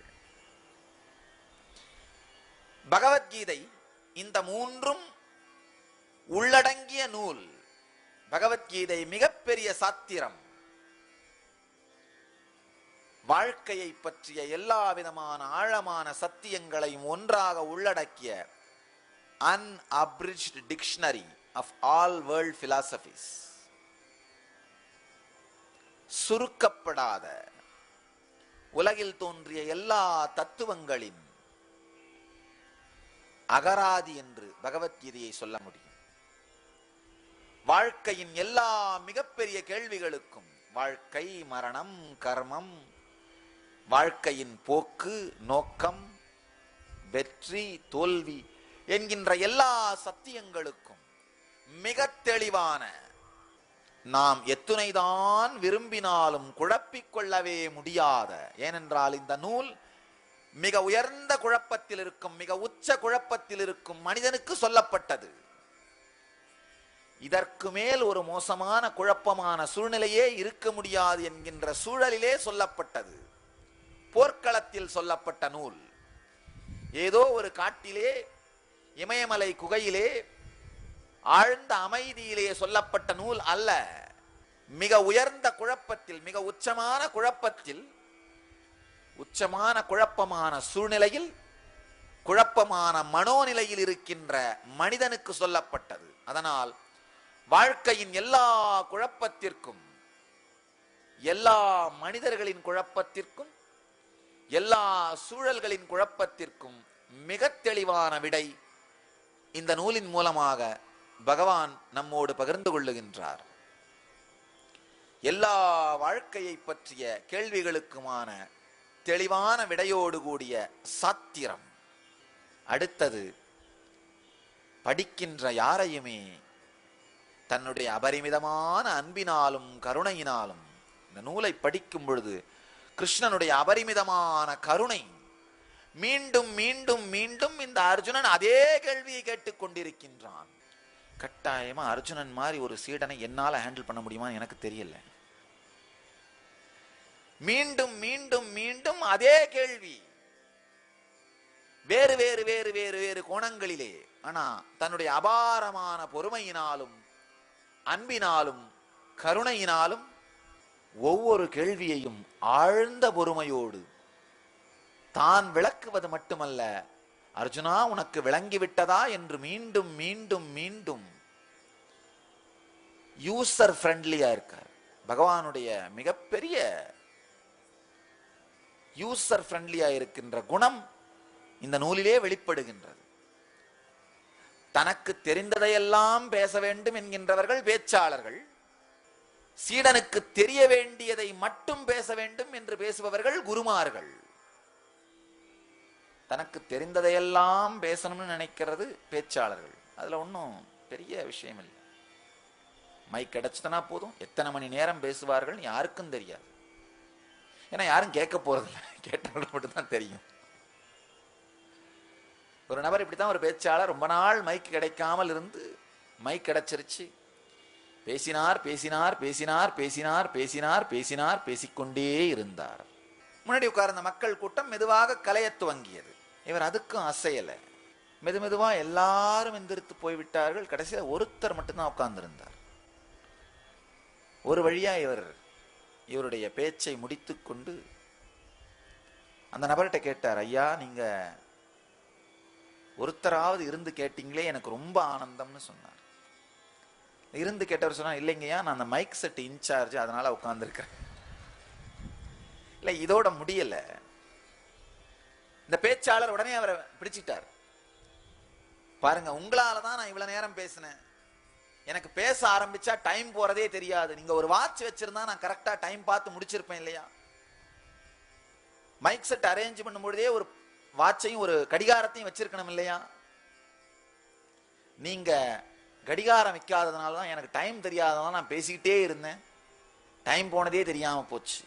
பகவத்கீதை இந்த 3ம் உள்ளடங்கிய நூல். பகவத்கீதை மிகப்பெரிய சாத்திரம். வாழ்க்கையை பற்றிய எல்லா விதமான ஆழமான சத்தியங்களையும் ஒன்றாக உள்ளடக்கிய unabridged dictionary of all world philosophies. சுருக்கப்படாத உலகில் தோன்றிய எல்லா தத்துவங்களின் அகராதி என்று பகவத்கீதையை சொல்ல முடியும். வாழ்க்கையின் எல்லா மிகப்பெரிய கேள்விகளுக்கும், வாழ்க்கை, மரணம், கர்மம், வாழ்க்கையின் போக்கு, நோக்கம், வெற்றி தோல்வி என்கின்ற எல்லா சத்தியங்களுக்கும் மிக தெளிவான, நாம் எத்துணைதான் விரும்பினாலும் குழப்பிக்கொள்ளவே முடியாத, ஏனென்றால் இந்த நூல் மிக உயர்ந்த குழப்பத்தில் இருக்கும், மிக உச்ச குழப்பத்தில் இருக்கும் மனிதனுக்கு சொல்லப்பட்டது. இதற்கு மேல் ஒரு மோசமான குழப்பமான சூழ்நிலையே இருக்க முடியாது என்கின்ற சூழலிலே சொல்லப்பட்டது. போர்க்களத்தில் சொல்லப்பட்ட நூல். ஏதோ ஒரு காட்டிலே, இமயமலை குகையிலே, ஆழ்ந்த அமைதியிலே சொல்லப்பட்ட நூல் அல்ல. மிக உயர்ந்த குழப்பத்தில், மிக உச்சமான குழப்பத்தில், உச்சமான குழப்பமான சூழ்நிலையில், குழப்பமான மனோநிலையில் இருக்கின்ற மனிதனுக்கு சொல்லப்பட்டது. அதனால் வாழ்க்கையின் எல்லா குழப்பத்திற்கும், எல்லா மனிதர்களின் குழப்பத்திற்கும், எல்லா சூழல்களின் குழப்பத்திற்கும் மிக தெளிவான விடை இந்த நூலின் மூலமாக பகவான் நம்மோடு பகிர்ந்து கொள்ளுகின்றார். எல்லா வாழ்க்கையை பற்றிய கேள்விகளுக்குமான தெளிவான விடையோடு கூடிய சாத்திரம். அடுத்தது, படிக்கின்ற யாரையுமே தன்னுடைய அபரிமிதமான அன்பினாலும் கருணையினாலும், இந்த நூலை படிக்கும் பொழுது கிருஷ்ணனுடைய அபரிமிதமான கருணை, மீண்டும் மீண்டும் மீண்டும் இந்த அர்ஜுனன் அதே கேள்வியை கேட்டுக் கொண்டிருக்கின்றான். கட்டாயமா அர்ஜுனன் மாதிரி ஒரு சீடனை என்னால ஹேண்டில் பண்ண முடியுமான்னு எனக்கு தெரியல. மீண்டும் மீண்டும் மீண்டும் அதே கேள்வி, வேறு வேறு வேறு வேறு வேறு கோணங்களிலே. ஆனா தன்னுடைய அபாரமான பொறுமையினாலும் அன்பினாலும் கருணையினாலும் ஒவ்வொரு கேள்வியையும் ஆழ்ந்த பொறுமையோடு தான் விளக்குவது மட்டுமல்ல, அர்ஜுனா உனக்கு விளங்கிவிட்டதா என்று மீண்டும் மீண்டும் மீண்டும் யூசர் ஃப்ரெண்ட்லியா இருக்கார். பகவானுடைய மிகப்பெரிய யூசர் ஃப்ரெண்ட்லியா இருக்கின்ற குணம் இந்த நூலிலே வெளிப்படுகின்றது. தனக்கு தெரிந்ததையெல்லாம் பேச வேண்டும் என்கின்றவர்கள் பேச்சாளர்கள், சீடனுக்கு தெரிய வேண்டியதை மட்டும் பேச வேண்டும் என்று பேசுபவர்கள் குருமார்கள். தனக்கு தெரிந்ததையெல்லாம் பேசணும்னு நினைக்கிறது பேச்சாளர்கள். அதுல ஒன்றும் பெரிய விஷயம் இல்லை. மைக் கிடைச்சதுனா போதும், எத்தனை மணி நேரம் பேசுவார்கள் யாருக்கும் தெரியாது. ஏன்னா யாரும் கேட்க போறதில்லை, கேட்டவர்கள் மட்டும்தான் தெரியும். ஒரு நபர் இப்படித்தான், ஒரு பேச்சாளர் ரொம்ப நாள் மைக் கிடைக்காமல் இருந்து மைக் கிடைச்சிருச்சு. பேசினார் பேசினார் பேசினார் பேசினார் பேசினார் பேசினார் பேசிக்கொண்டே இருந்தார். முன்னாடி உட்கார்ந்த மக்கள் கூட்டம் மெதுவாக கலைய துவங்கியது. இவர் அதுக்கும் அசையல. மெது மெதுவா எல்லாரும் எந்திரித்து போய்விட்டார்கள். கடைசியில் ஒருத்தர் மட்டும்தான் உட்கார்ந்திருந்தார். ஒரு வழியா இவருடைய பேச்சை முடித்து கொண்டு அந்த நபர்கிட்ட கேட்டார், ஐயா நீங்க ஒருத்தராவது இருந்து கேட்டீங்களே, எனக்கு ரொம்ப ஆனந்தம்னு சொன்னார். இருந்து கேட்டவர் சொன்னா, இல்லைங்கய்யா நான் அந்த மைக் செட் இன்சார்ஜ், அதனால உட்கார்ந்துருக்கிறேன். இல்லை, இதோட முடியல. இந்த பேச்சாளர் உடனே அவரை பிடிச்சிட்டார். பாருங்க, உங்களால தான் நான் இவ்வளவு நேரம் பேசினேன். எனக்கு பேச ஆரம்பிச்சா டைம் போறதே தெரியாது. நீங்க ஒரு வாட்ச் வச்சிருந்தா நான் கரெக்டா டைம் பார்த்து முடிச்சிருப்பேன் இல்லையா? மைக் செட் அரேஞ்ச் பண்ணும் பொழுதே ஒரு வாட்சையும் ஒரு கடிகாரத்தையும் வச்சிருக்கணும் இல்லையா? நீங்க கடிகாரம் வைக்காததுனால தான் எனக்கு டைம் தெரியாதனால நான் பேசிக்கிட்டே இருந்தேன். டைம் போனதே தெரியாம போச்சு.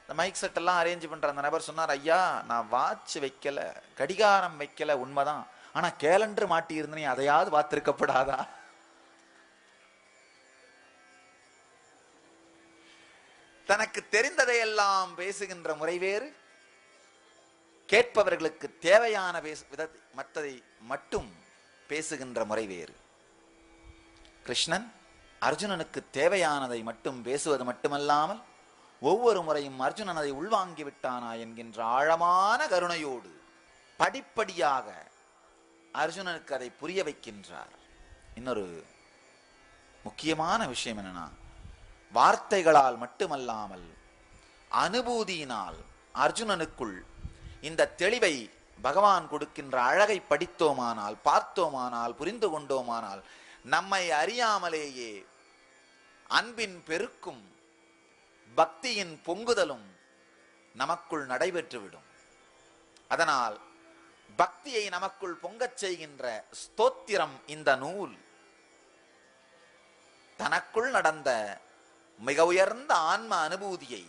இந்த மைக் செட் எல்லாம் அரேஞ்ச் பண்ற அந்த நபர் சொன்னார், ஐயா நான் வாட்ச் வைக்கல, கடிகாரம் வைக்கல, உண்மைதான். ஆனா கேலண்டர் மாட்டி இருந்தேன், அதையாவது பார்த்திருக்கப்படாதா? தனக்கு தெரிந்ததையெல்லாம் பேசுகின்ற முறை வேறு, கேட்பவர்களுக்கு தேவையான மற்றதை மட்டும் பேசுகின்ற முறை வேறு. கிருஷ்ணன் அர்ஜுனனுக்கு தேவையானதை மட்டும் பேசுவது மட்டுமல்லாமல் ஒவ்வொரு முறையும் அர்ஜுனன் அதை உள்வாங்கி விட்டானா என்கின்ற ஆழமான கருணையோடு படிப்படியாக அர்ஜுனனுக்கு அதை புரிய வைக்கின்றார். இன்னொரு முக்கியமான விஷயம் என்னன்னா, வார்த்தைகளால் மட்டுமல்லாமல் அனுபூதியினால் அர்ஜுனனுக்குள் இந்த தெளிவை பகவான் கொடுக்கின்ற அழகை படித்தோமானால், பார்த்தோமானால், புரிந்து கொண்டோமானால், நம்மை அறியாமலேயே அன்பின் பெருக்கும் பக்தியின் பொங்குதலும் நமக்குள் நடைபெற்றுவிடும். அதனால் பக்தியை நமக்குள் பொங்கச் செய்கின்ற ஸ்தோத்திரம் இந்த நூல். தனக்குள் நடந்த மிக உயர்ந்த ஆன்ம அனுபூதியை,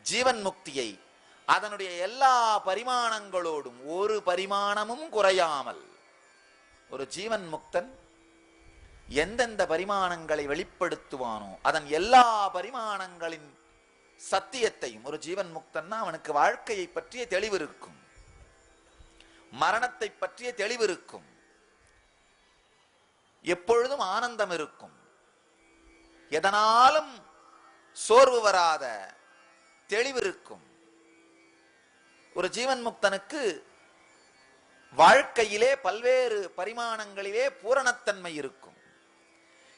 ஜீவன் முக்தியை, அதனுடைய எல்லா பரிமாணங்களோடும் ஒரு பரிமாணமும் குறையாமல் ஒரு ஜீவன் முக்தன் எந்தெந்த பரிமாணங்களை வெளிப்படுத்துவானோ அதன் எல்லா பரிமாணங்களின் சத்தியத்தையும், ஒரு ஜீவன் முக்தன்னா அவனுக்கு வாழ்க்கையை பற்றிய தெளிவு இருக்கும், மரணத்தை பற்றிய தெளிவு இருக்கும், எப்பொழுதும் ஆனந்தம் இருக்கும், எதனாலும் சோர்வு வராத தெளிவு இருக்கும். ஒரு ஜீவன் முக்தனுக்கு வாழ்க்கையிலே பல்வேறு பரிமாணங்களிலே பூரணத்தன்மை இருக்கும்.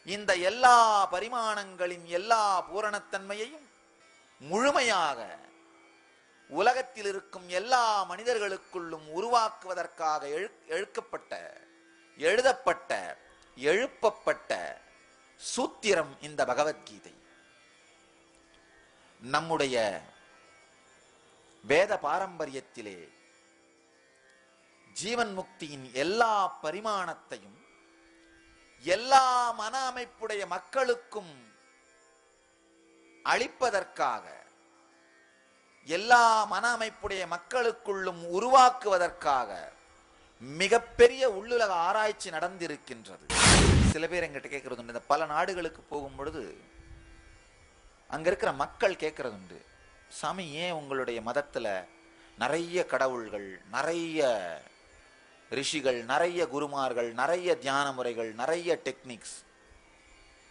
இந்த எல்லா பரிமாணங்களின் எல்லா பூரணத்தன்மையையும் முழுமையாக உலகத்தில் இருக்கும் எல்லா மனிதர்களுக்குள்ளும் உருவாக்குவதற்காக எழுதப்பட்ட எழுப்பப்பட்ட சூத்திரம் இந்த பகவத்கீதை. நம்முடைய வேத பாரம்பரியத்திலே ஜீவன் முக்தியின் எல்லா பரிமாணத்தையும் எல்லா மன அமைப்புடைய மக்களுக்கும் அளிப்பதற்காக, எல்லா மன அமைப்புடைய மக்களுக்குள்ளும் உருவாக்குவதற்காக மிகப்பெரிய உள்ளுலக ஆராய்ச்சி நடந்திருக்கின்றது. சில பேர் எங்கிட்ட கேட்கறது உண்டு, இந்த பல நாடுகளுக்கு போகும் பொழுது அங்க இருக்கிற மக்கள் கேட்கறது உண்டு, சாமி ஏன் உங்களுடைய மதத்துல நிறைய கடவுள்கள், நிறைய ரிஷிகள், நிறைய குருமார்கள், நிறைய தியான முறைகள், நிறைய டெக்னிக்ஸ்,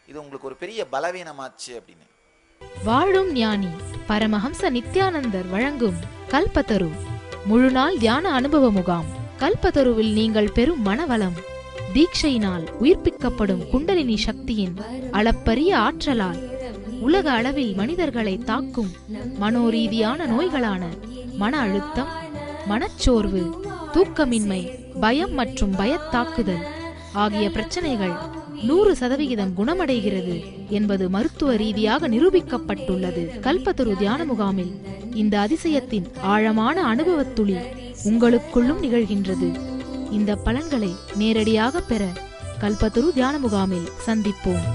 இது உங்களுக்கு ஒரு பெரிய பலவீனமாச்சு அப்படின்னு. வாழும் ஞானி பரமஹம்ச நித்யானந்தர் வழங்கும் கல்பத்தரு முழுநாள் தியான அனுபவ முகாம். கல்பத்தருவில் நீங்கள் பெறும் மனவளம், தீட்சையினால் உயிர்ப்பிக்கப்படும் குண்டலினி சக்தியின் அளப்பரிய ஆற்றலால் உலக அளவில் மனிதர்களை தாக்கும் மனோரீதியான நோய்களான மன அழுத்தம், மனச்சோர்வு, தூக்கமின்மை, பயம் மற்றும் பயத்தாக்குதல் ஆகிய பிரச்சனைகள் 100% குணமடைகிறது என்பது மருத்துவ ரீதியாக நிரூபிக்கப்பட்டுள்ளது. கல்பத்தரு தியான முகாமில் இந்த அதிசயத்தின் ஆழமான அனுபவத்துளி உங்களுக்குள்ளும் நிகழ்கின்றது. இந்த பலன்களை நேரடியாக பெற கல்பத்தரு தியான முகாமில் சந்திப்போம்.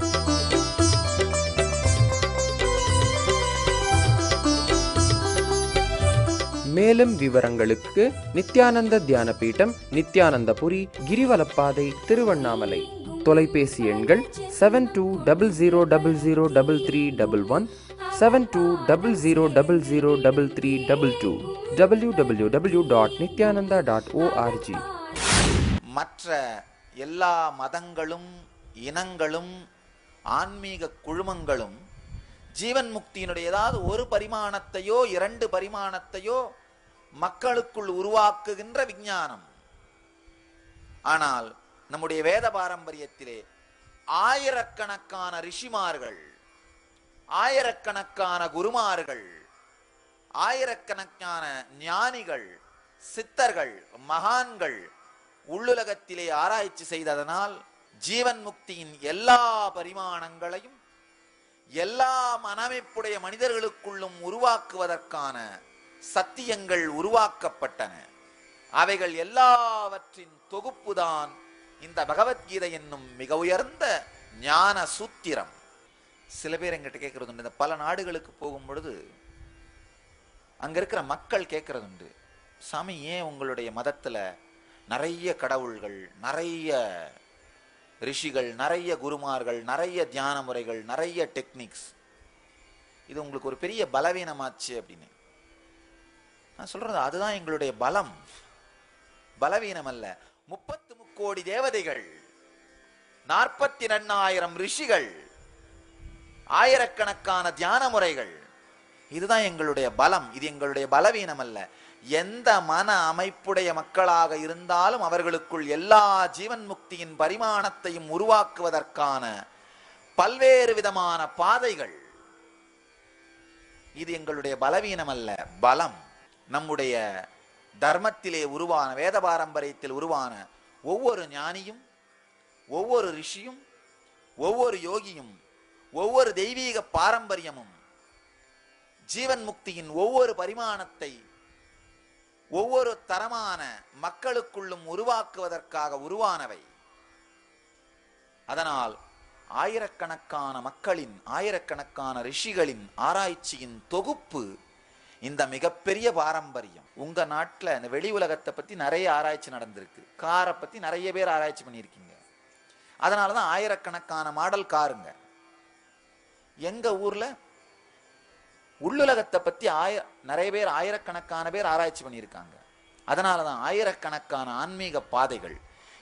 மேலும் விவரங்களுக்கு நித்யானந்த தியான பீடம், நித்யானந்தபுரி, கிரிவலப்பாதை, திருவண்ணாமலை. தொலைபேசி எண்கள் 7200003311, 7200003322, www.nityananda.org. மற்ற எல்லா மதங்களும் இனங்களும் ஆன்மீக குழுமங்களும் ஜீவன் முக்தியினுடைய ஏதாவது ஒரு பரிமாணத்தையோ 2 பரிமாணத்தையோ மக்களுக்குள் உருவாக்குகின்ற விஞ்ஞானம். ஆனால் நம்முடைய வேத பாரம்பரியத்திலே ஆயிரக்கணக்கான ரிஷிமார்கள், ஆயிரக்கணக்கான குருமார்கள், ஆயிரக்கணக்கான ஞானிகள், சித்தர்கள், மகான்கள் உள்ளுலகத்திலே ஆராய்ச்சி செய்ததனால் ஜீவன் முக்தியின் எல்லா பரிமாணங்களையும் எல்லா மனமைப்புடைய மனிதர்களுக்குள்ளும் உருவாக்குவதற்கான சத்தியங்கள் உருவாக்கப்பட்டன. அவைகள் எல்லாவற்றின் தொகுப்புதான் இந்த பகவத்கீதை என்னும் மிக உயர்ந்த ஞான சூத்திரம். சில பேர் எங்கிட்ட கேட்கறது உண்டு, இந்த பல நாடுகளுக்கு போகும் பொழுது அங்க இருக்கிற மக்கள் கேட்கறது உண்டு, சாமி ஏன் உங்களுடைய மதத்துல நிறைய கடவுள்கள், நிறைய ரிஷிகள், நிறைய குருமார்கள், நிறைய தியான முறைகள், நிறைய டெக்னிக்ஸ், இது உங்களுக்கு ஒரு பெரிய பலவீனமாச்சு அப்படின்னு. நான் சொல்றது அதுதான் எங்களுடைய பலம், பலவீனம் அல்ல. 33 கோடி தேவதைகள், 42,000 ரிஷிகள், ஆயிரக்கணக்கான தியான முறைகள், இதுதான் எங்களுடைய பலம். இது எங்களுடைய பலவீனம் அல்ல. எந்த மன அமைப்புடைய மக்களாக இருந்தாலும் அவர்களுக்குள் எல்லா ஜீவன் முக்தியின் பரிமாணத்தையும் உருவாக்குவதற்கான பல்வேறு விதமான பாதைகள். இது எங்களுடைய பலவீனம் அல்ல, பலம். நம்முடைய தர்மத்திலே உருவான, வேத பாரம்பரியத்தில் உருவான ஒவ்வொரு ஞானியும், ஒவ்வொரு ரிஷியும், ஒவ்வொரு யோகியும், ஒவ்வொரு தெய்வீக பாரம்பரியமும் ஜீவன் முக்தியின் ஒவ்வொரு பரிமாணத்தை ஒவ்வொரு தரமான மக்களுக்குள்ளும் உருவாக்குவதற்காக உருவானவை. அதனால் ஆயிரக்கணக்கான மக்களின், ஆயிரக்கணக்கான ரிஷிகளின் ஆராய்ச்சியின் தொகுப்பு இந்த மிகப்பெரிய பாரம்பரியம். உங்க நாட்டில் இந்த வெளி உலகத்தை பத்தி நிறைய ஆராய்ச்சி நடந்திருக்கு. காரை பத்தி நிறைய பேர் ஆராய்ச்சி பண்ணியிருக்கீங்க. அதனாலதான் ஆயிரக்கணக்கான மாடல் காருங்க. எங்க ஊர்ல உள்ளுலகத்தை பத்தி நிறைய பேர், ஆயிரக்கணக்கான பேர் ஆராய்ச்சி பண்ணியிருக்காங்க. அதனாலதான் ஆயிரக்கணக்கான ஆன்மீக பாதைகள்.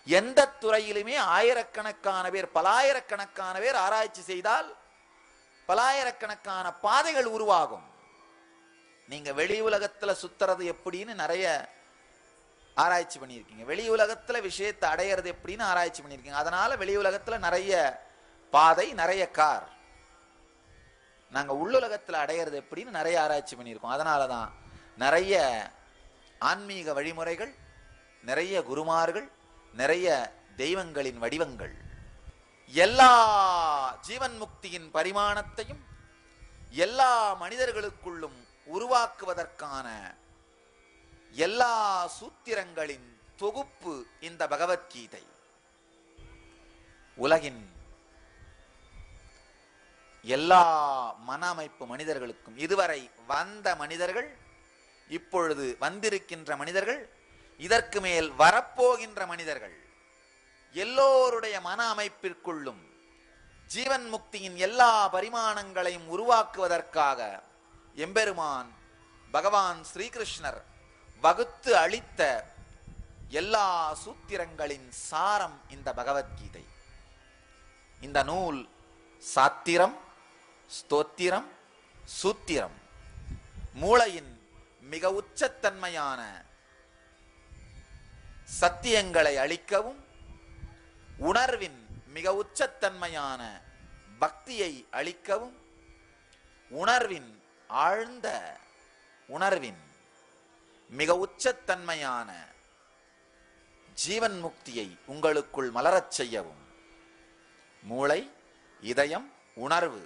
எந்த துறையிலுமே ஆயிரக்கணக்கான பேர், பலாயிரக்கணக்கான பேர் ஆராய்ச்சி செய்தால் பலாயிரக்கணக்கான பாதைகள் உருவாகும். நீங்க வெளி உலகத்துல சுத்துறது எப்படின்னு நிறைய ஆராய்ச்சி பண்ணியிருக்கீங்க. வெளி உலகத்துல விஷயத்தை அடையிறது எப்படின்னு ஆராய்ச்சி பண்ணியிருக்கீங்க. அதனால வெளி உலகத்துல நிறைய பாதை, நிறைய கார். நாங்க உள்ளுலகத்துல அடையிறது எப்படின்னு நிறைய ஆராய்ச்சி பண்ணியிருக்கோம். அதனாலதான் நிறைய ஆன்மீக வழிமுறைகள், நிறைய குருமார்கள், நிறைய தெய்வங்களின் வடிவங்கள். எல்லா ஜீவன் முக்தியின் பரிமாணத்தையும் எல்லா மனிதர்களுக்குள்ளும் உருவாக்குவதற்கான எல்லா சூத்திரங்களின் தொகுப்பு இந்த பகவத்கீதை. உலகின் எல்லா மன அமைப்பு மனிதர்களுக்கும், இதுவரை வந்த மனிதர்கள், இப்பொழுது வந்திருக்கின்ற மனிதர்கள், இதற்கு மேல் வரப்போகின்ற மனிதர்கள், எல்லோருடைய மன அமைப்பிற்குள்ளும் ஜீவன் முக்தியின் எல்லா பரிமாணங்களையும் உருவாக்குவதற்காக எம்பெருமான் பகவான் ஸ்ரீகிருஷ்ணர் வகுத்து அளித்த எல்லா சூத்திரங்களின் சாரம் இந்த பகவத்கீதை. இந்த நூல் சாத்திரம், ஸ்தோத்திரம், சூத்திரம், மூளையின் மிக உச்சத்தன்மையான சத்தியங்களை அளிக்கவும், உணர்வின் மிக உச்சத்தன்மையான பக்தியை அளிக்கவும், உணர்வின் ஆழ்ந்த உணர்வின் மிக உச்சத்தன்மையான ஜீவன் முக்தியை உங்களுக்குள் மலரச் செய்யவும், மூளை, இதயம், உணர்வு,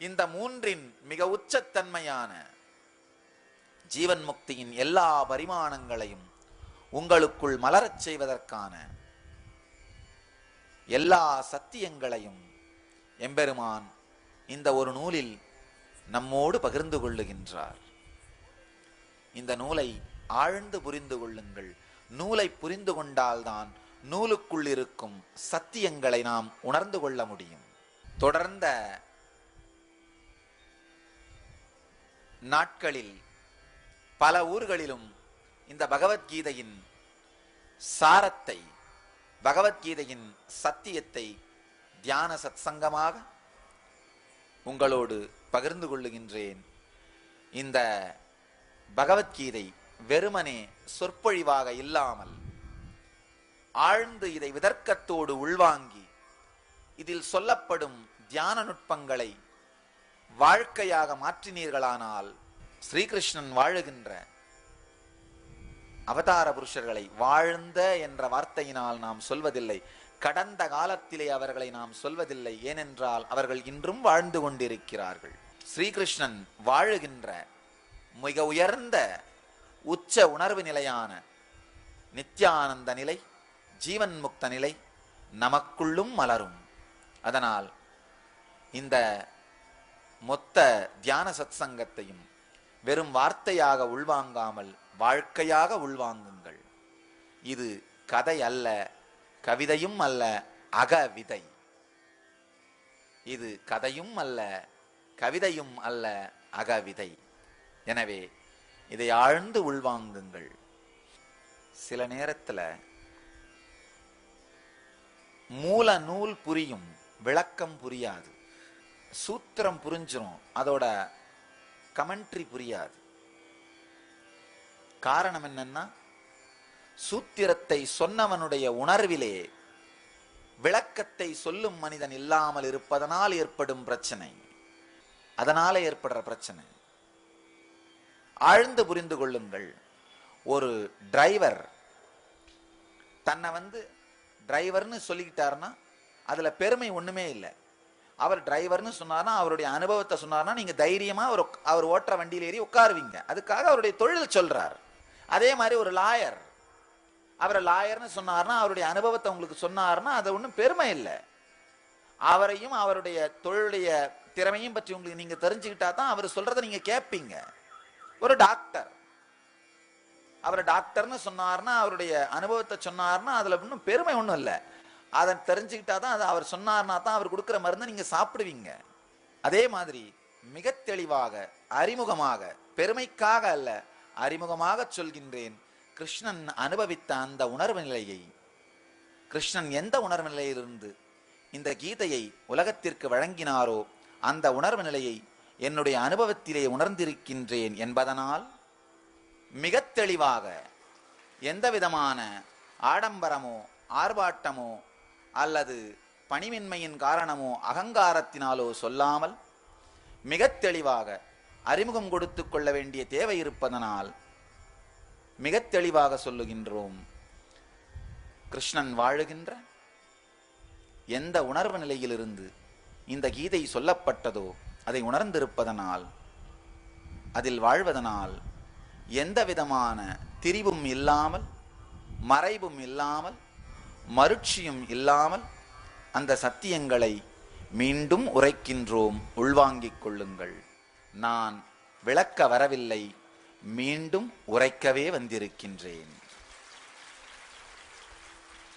இந்த மூன்றின் மிக உச்சத்தன்மையான ஜீவன் முக்தியின் எல்லா பரிமாணங்களையும் உங்களுக்குள் மலரச் செய்வதற்கான எல்லா சத்தியங்களையும் எம்பெருமான் இந்த ஒரு நூலில் நம்மோடு பகிர்ந்து கொள்ளுகின்றார். இந்த நூலை ஆழ்ந்து புரிந்து கொள்ளுங்கள். நூலை புரிந்து கொண்டால்தான் நூலுக்குள் இருக்கும் சத்தியங்களை நாம் உணர்ந்து கொள்ள முடியும். தொடர்ந்த நாட்களில் பல ஊர்களிலும் இந்த பகவத்கீதையின் சாரத்தை, பகவத்கீதையின் சத்தியத்தை தியான சத்சங்கமாக உங்களோடு பகிர்ந்து கொள்ளுகின்றேன். இந்த பகவத்கீதை வெறுமனே சொற்பொழிவாக இல்லாமல் ஆழ்ந்து இதை விதர்க்கத்தோடு உள்வாங்கி இதில் சொல்லப்படும் தியான நுட்பங்களை வாழ்க்கையாக மாற்றினீர்களானால், ஸ்ரீகிருஷ்ணன் வாழுகின்ற அவதார புருஷர்களை வாழ்ந்த என்ற வார்த்தையினால் நாம் சொல்வதில்லை, கடந்த காலத்திலே அவர்களை நாம் சொல்வதில்லை. ஏனென்றால் அவர்கள் இன்றும் வாழ்ந்து கொண்டிருக்கிறார்கள். ஸ்ரீகிருஷ்ணன் வாழுகின்ற மிக உயர்ந்த உச்ச உணர்வு நிலையான நித்யானந்த நிலை, ஜீவன் முக்த நிலை நமக்குள்ளும் மலரும். அதனால் இந்த மொத்த தியான சத்சங்கத்தையும் வெறும் வார்த்தையாக உள்வாங்காமல் வாழ்க்கையாக உள்வாங்குங்கள். இது கதை அல்ல, கவிதையும் அல்ல, அகவிதை. இது கதையும் அல்ல, கவிதையும் அல்ல, அகவிதை. எனவே இதை ஆழ்ந்து உள்வாங்குங்கள். சில நேரத்தில் மூல நூல் புரியும், விளக்கம் புரியாது. சூத்திரம் புரிஞ்சிரும், அதோட கமெண்ட்ரி புரியாது. காரணம் என்னன்னா, சூத்திரத்தை சொன்னவனுடைய உணர்விலே விளக்கத்தை சொல்லும் மனிதன் இல்லாமல் இருப்பதனால் ஏற்படும் பிரச்சனை. அதனால ஏற்படுற பிரச்சனை ஆழ்ந்து புரிந்து கொள்ளுங்கள். ஒரு டிரைவர் தன்னை டிரைவர்னு சொல்லிக்கிட்டாருன்னா அதுல பெருமை ஒண்ணுமே இல்லை. அவர் டிரைவர்னு சொன்னார்னா, அவருடைய அனுபவத்தை சொன்னார்னா, நீங்க தைரியமா அவர் ஓட்டுற வண்டியில ஏறி உட்காருவீங்க. அதுக்காக அவருடைய தொழில் சொல்றார். அதே மாதிரி ஒரு லாயர், அவரை லாயர்னு சொன்னார்னா அவருடைய அனுபவத்தை உங்களுக்கு சொன்னார்னா அது ஒன்றும் பெருமை இல்லை. அவரையும் அவருடைய தொழிலுடைய திறமையும் பற்றி உங்களுக்கு நீங்க தெரிஞ்சுக்கிட்டா தான் அவர் சொல்றதை நீங்க கேட்பீங்க. ஒரு டாக்டர், அவரை டாக்டர்னு சொன்னார்னா அவருடைய அனுபவத்தை சொன்னார்னா அதுல ஒன்றும் பெருமை ஒன்றும் இல்லை. அதை தெரிஞ்சுக்கிட்டா தான், அதை அவர் சொன்னார்னா தான் அவர் கொடுக்குற மருந்தை நீங்க சாப்பிடுவீங்க. அதே மாதிரி மிக தெளிவாக அறிமுகமாக, பெருமைக்காக அல்ல, அறிமுகமாக சொல்கின்றேன், கிருஷ்ணன் அனுபவித்த அந்த உணர்வு நிலையை, கிருஷ்ணன் எந்த உணர்வு நிலையிலிருந்து இந்த கீதையை உலகத்திற்கு வழங்கினாரோ அந்த உணர்வு நிலையை என்னுடைய அனுபவத்திலே உணர்ந்திருக்கின்றேன் என்பதனால் மிக தெளிவாக எந்த விதமான ஆடம்பரமோ ஆர்ப்பாட்டமோ அல்லது பணிமின்மையின் காரணமோ அகங்காரத்தினாலோ சொல்லாமல் மிக தெளிவாக அறிமுகம் கொடுத்து கொள்ள வேண்டிய தேவை இருப்பதனால் மிக தெளிவாக சொல்லுகின்றோம். கிருஷ்ணன் வாழுகின்ற எந்த உணர்வு நிலையிலிருந்து இந்த கீதை சொல்லப்பட்டதோ அதை உணர்ந்திருப்பதனால், அதில் வாழ்வதனால் எந்த விதமான திரிவும் இல்லாமல், மறைவும் இல்லாமல், மருட்சியும் இல்லாமல் அந்த சத்தியங்களை மீண்டும் உரைக்கின்றோம். உள்வாங்கிக் கொள்ளுங்கள். நான் விளக்க வரவில்லை, மீண்டும் உரைக்கவே வந்திருக்கின்றேன்.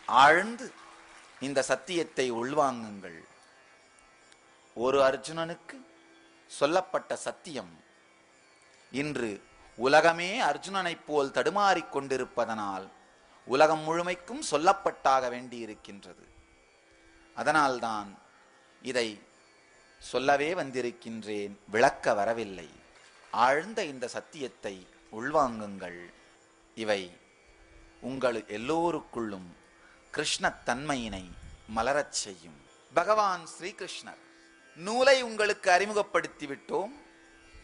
ஆழ்ந்து இந்த சத்தியத்தை உள்வாங்குங்கள். ஒரு அர்ஜுனனுக்கு சொல்லப்பட்ட சத்தியம் இன்று உலகமே அர்ஜுனனைப் போல் தடுமாறிக் கொண்டிருப்பதனால் உலகம் முழுமைக்கும் சொல்லப்பட்டாக வேண்டியிருக்கின்றது. அதனால்தான் இதை சொல்லவே வந்திருக்கின்றேன், விளக்க வரவில்லை. ஆழ்ந்த இந்த சத்தியத்தை உள்வாங்குங்கள். இவை உங்கள் எல்லோருக்குள்ளும் கிருஷ்ண தன்மையினை மலரச் செய்யும். பகவான் ஸ்ரீகிருஷ்ணர் நூலை உங்களுக்கு அறிமுகப்படுத்தி விட்டோம்,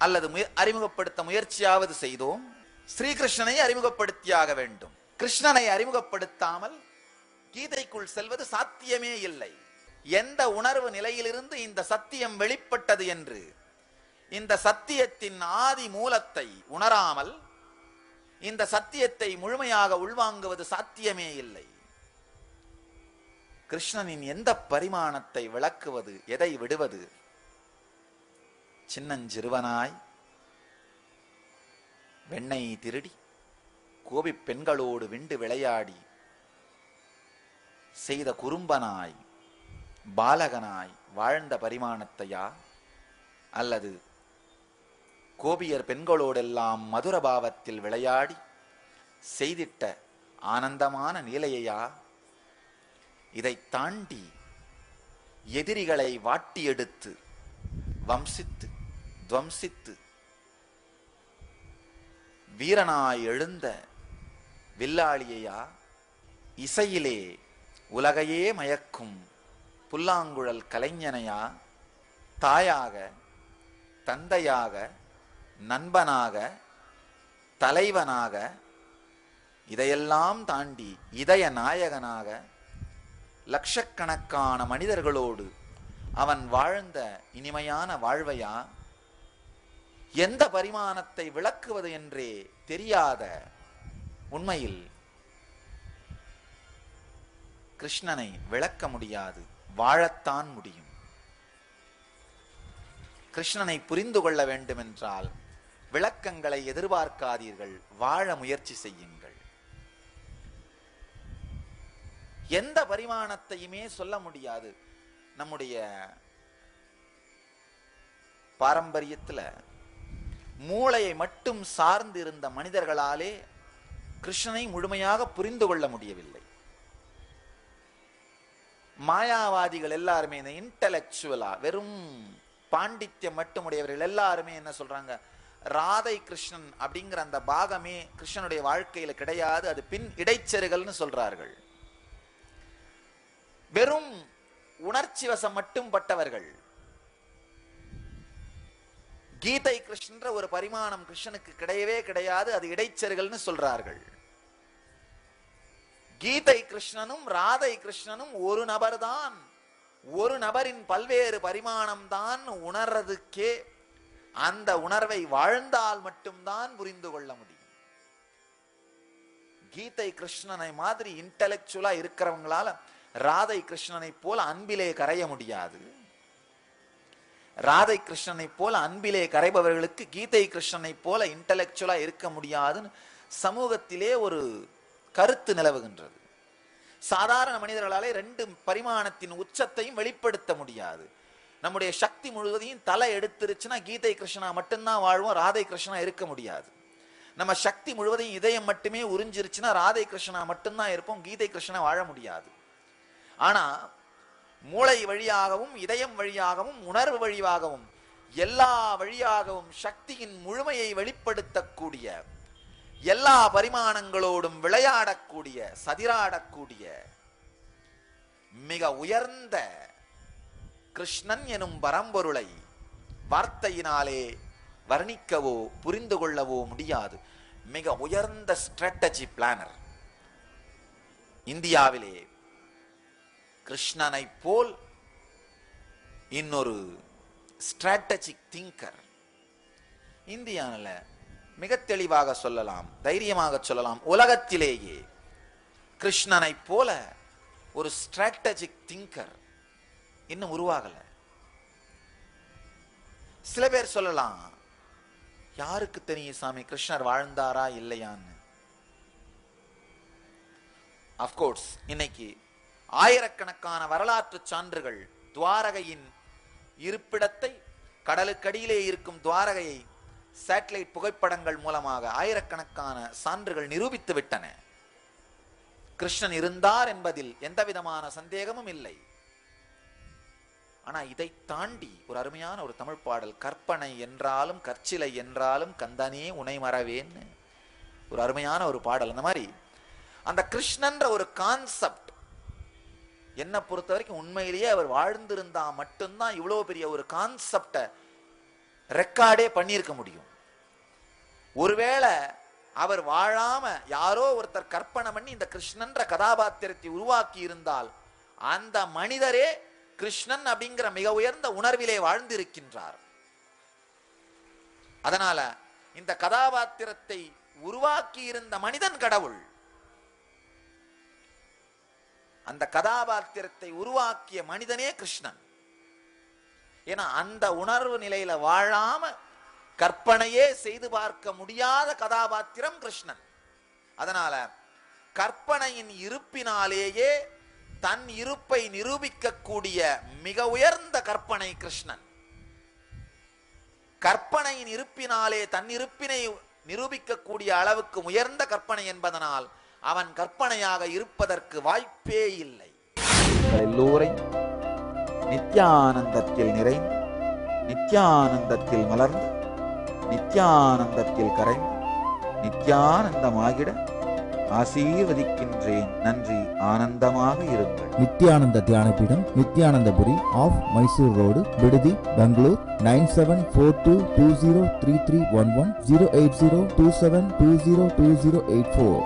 அல்லது அறிமுகப்படுத்த முயற்சியாவது செய்தோம். ஸ்ரீகிருஷ்ணனை அறிமுகப்படுத்தியாக வேண்டும். கிருஷ்ணனை அறிமுகப்படுத்தாமல் கீதைக்குள் செல்வது சாத்தியமே இல்லை. எந்த உணர்வு நிலையிலிருந்து இந்த சத்தியம் வெளிப்பட்டது என்று, இந்த சத்தியத்தின் ஆதி மூலத்தை உணராமல் இந்த சத்தியத்தை முழுமையாக உள்வாங்குவது சாத்தியமே இல்லை. கிருஷ்ணனின் எந்த பரிமாணத்தை விளக்குவது, எதை விடுவது? சின்னஞ்சிறுவனாய் வெண்ணெய் திருடி கோபி பெண்களோடு விண்டு விளையாடி செய்த குறும்பனாய் பாலகனாய் வாழ்ந்த பரிமாணத்தையா, அல்லது கோபியர் பெண்களோடெல்லாம் மதுர பாவத்தில் விளையாடி செய்திட்ட ஆனந்தமான நீலையா? இதை தாண்டி எதிரிகளை வாட்டி எடுத்து வம்சித்து துவம்சித்து வீரனாய் எழுந்த வில்லாளியா? இசையிலே உலகையே மயக்கும் புல்லாங்குழல் கலைஞனையா? தாயாக, தந்தையாக, நண்பனாக, தலைவனாக, இதையெல்லாம் தாண்டி இதய நாயகனாக லட்சக்கணக்கான மனிதர்களோடு அவன் வாழ்ந்த இனிமையான வாழ்வையா? எந்த பரிமாணத்தை விளக்குவது என்றே தெரியாத உண்மையில் கிருஷ்ணனை விளக்க முடியாது, வாழத்தான் முடியும். கிருஷ்ணனை புரிந்து கொள்ள வேண்டும் என்றால் விளக்கங்களை எதிர்பார்க்காதீர்கள், வாழ முயற்சி செய்யுங்கள். எந்த பரிமாணத்தையுமே சொல்ல முடியாது. நம்முடைய பாரம்பரியத்துல மூளையை மட்டும் சார்ந்து இருந்த மனிதர்களாலே கிருஷ்ணனை முழுமையாக புரிந்து கொள்ள முடியவில்லை. மாயாவாதிகள் எல்லாருமே இந்த இன்டலெக்சுவலா வெறும் பாண்டித்யம் மட்டுமுடையவர்கள் எல்லாருமே என்ன சொல்றாங்க, ராதை கிருஷ்ணன் அப்படிங்கிற அந்த பாகமே கிருஷ்ணனுடைய வாழ்க்கையில கிடையாது, அது பின் இடைச்செருகல்னு சொல்றார்கள். வெறும் உணர்ச்சி வசம் மட்டும் பட்டவர்கள். கீதை கிருஷ்ணன்ற ஒரு பரிமாணம் கிருஷ்ணனுக்கு கிடையவே கிடையாது, அது இடைச்செருகல்னு சொல்றார்கள். கீதை கிருஷ்ணனும் ராதை கிருஷ்ணனும் ஒரு நபர் தான், ஒரு நபரின் பல்வேறு பரிமாணம் தான் உணர்றதுக்கே. அந்த உணர்வை வாழ்ந்தால் மட்டும்தான் புரிந்து கொள்ள முடியும். கீதை கிருஷ்ணனை மாதிரி இன்டெலெக்சுவலா இருக்கிறவங்களால ராதை கிருஷ்ணனை போல அன்பிலே கரைய முடியாது. ராதை கிருஷ்ணனை போல அன்பிலே கரைபவர்களுக்கு கீதை கிருஷ்ணனை போல இன்டெலெக்சுவலா இருக்க முடியாதுன்னு சமூகத்திலே ஒரு கருத்து நிலவுகின்றது. சாதாரண மனிதர்களாலே 2 பரிமாணத்தின் உச்சத்தையும் வெளிப்படுத்த முடியாது. நம்முடைய சக்தி முழுவதையும் தலை எடுத்துருச்சுன்னா கீதை கிருஷ்ணா மட்டும்தான் வாழ்வோம், ராதை கிருஷ்ணா இருக்க முடியாது. நம்ம சக்தி முழுவதையும் இதயம் மட்டுமே உறிஞ்சிருச்சுன்னா ராதை கிருஷ்ணா மட்டும்தான் இருப்போம், கீதை கிருஷ்ணா வாழ முடியாது. ஆனா மூளை வழியாகவும் இதயம் வழியாகவும் உணர்வு வழியாகவும் எல்லா வழியாகவும் சக்தியின் முழுமையை வெளிப்படுத்தக்கூடிய, எல்லா பரிமாணங்களோடும் விளையாடக்கூடிய, சதிராடக்கூடிய மிக உயர்ந்த கிருஷ்ணன் எனும் பரம்பொருளை வார்த்தையினாலே வர்ணிக்கவோ புரிந்து கொள்ளவோ முடியாது. மிக உயர்ந்த ஸ்ட்ராட்டஜி பிளானர். இந்தியாவிலே கிருஷ்ணனை போல் இன்னொரு ஸ்ட்ராட்டஜிக் திங்கர் இந்தியாவில் மிக தெளிவாக சொல்லலாம், தைரியமாக சொல்லலாம், உலகத்திலேயே கிருஷ்ணனை போல ஒரு ஸ்ட்ராட்டஜிக் திங்கர் இன்னும் உருவாகல. சில பேர் சொல்லலாம், யாருக்கு தெரியும் சாமி கிருஷ்ணர் வாழ்ந்தாரா இல்லையான்னு. அப்கோர்ஸ் இன்னைக்கு ஆயிரக்கணக்கான வரலாற்று சான்றுகள் துவாரகையின் இருப்பிடத்தை, கடலுக்கடியிலே இருக்கும் துவாரகையை சேட்டலைட் புகைப்படங்கள் மூலமாக ஆயிரக்கணக்கான சான்றுகள் நிரூபித்து விட்டன. கிருஷ்ணன் இருந்தார் என்பதில் எந்த விதமான சந்தேகமும் இல்லை. ஆனா இதை தாண்டி ஒரு அருமையான ஒரு தமிழ் பாடல், கற்பனை என்றாலும் கற்சிலை என்றாலும் கந்தனே உனை மறவேன்னு ஒரு அருமையான ஒரு பாடல். அந்த மாதிரி அந்த கிருஷ்ணன்ற ஒரு கான்செப்ட் என்ன பொறுத்த வரைக்கும் உண்மையிலேயே அவர் வாழ்ந்திருந்தா மட்டும்தான் இவ்வளவு பெரிய ஒரு கான்செப்டை ரெக்கார்டே பண்ணியிருக்க முடியும். ஒருவேளை அவர் வாழாம யாரோ ஒருத்தர் கற்பனை பண்ணி இந்த கிருஷ்ணன்ற கதாபாத்திரத்தை உருவாக்கி இருந்தால் அந்த மனிதரே கிருஷ்ணன் அப்படிங்கிற மிக உயர்ந்த உணர்விலே வாழ்ந்திருக்கின்றார். அதனால இந்த கதாபாத்திரத்தை உருவாக்கி இருந்த மனிதன் கடவுள். அந்த கதாபாத்திரத்தை உருவாக்கிய மனிதனே கிருஷ்ணன். ஏன்னா அந்த உணர்வு நிலையில வாழாம கற்பனையே செய்து பார்க்க முடியாத கதாபாத்திரம் கிருஷ்ணன். அதனால கற்பனையின் இருப்பினாலேயே தன் இருப்பை நிரூபிக்கக்கூடிய மிக உயர்ந்த கற்பனை கிருஷ்ணன். கற்பனையின் இருப்பினாலே தன் இருப்பினை நிரூபிக்கக்கூடிய அளவுக்கு உயர்ந்த கற்பனை என்பதனால் அவன் கற்பனையாக இருப்பதற்கு வாய்ப்பே இல்லை. எல்லோரையும் நித்யானந்தத்தில் நிறைந்து, நித்யானந்தத்தில் மலர்ந்து, நித்யானந்தத்தில் கரைந்து, நித்யானந்தமாகிட ஆசீர்வதிக்கின்றேன். நன்றி. ஆனந்தமாக இருங்கள். நித்யானந்த தியானபீடம், நித்யானந்தபுரி ஆஃப் மைசூர் ரோடு, விடுதி, பெங்களூர். 9742203311 08027202084.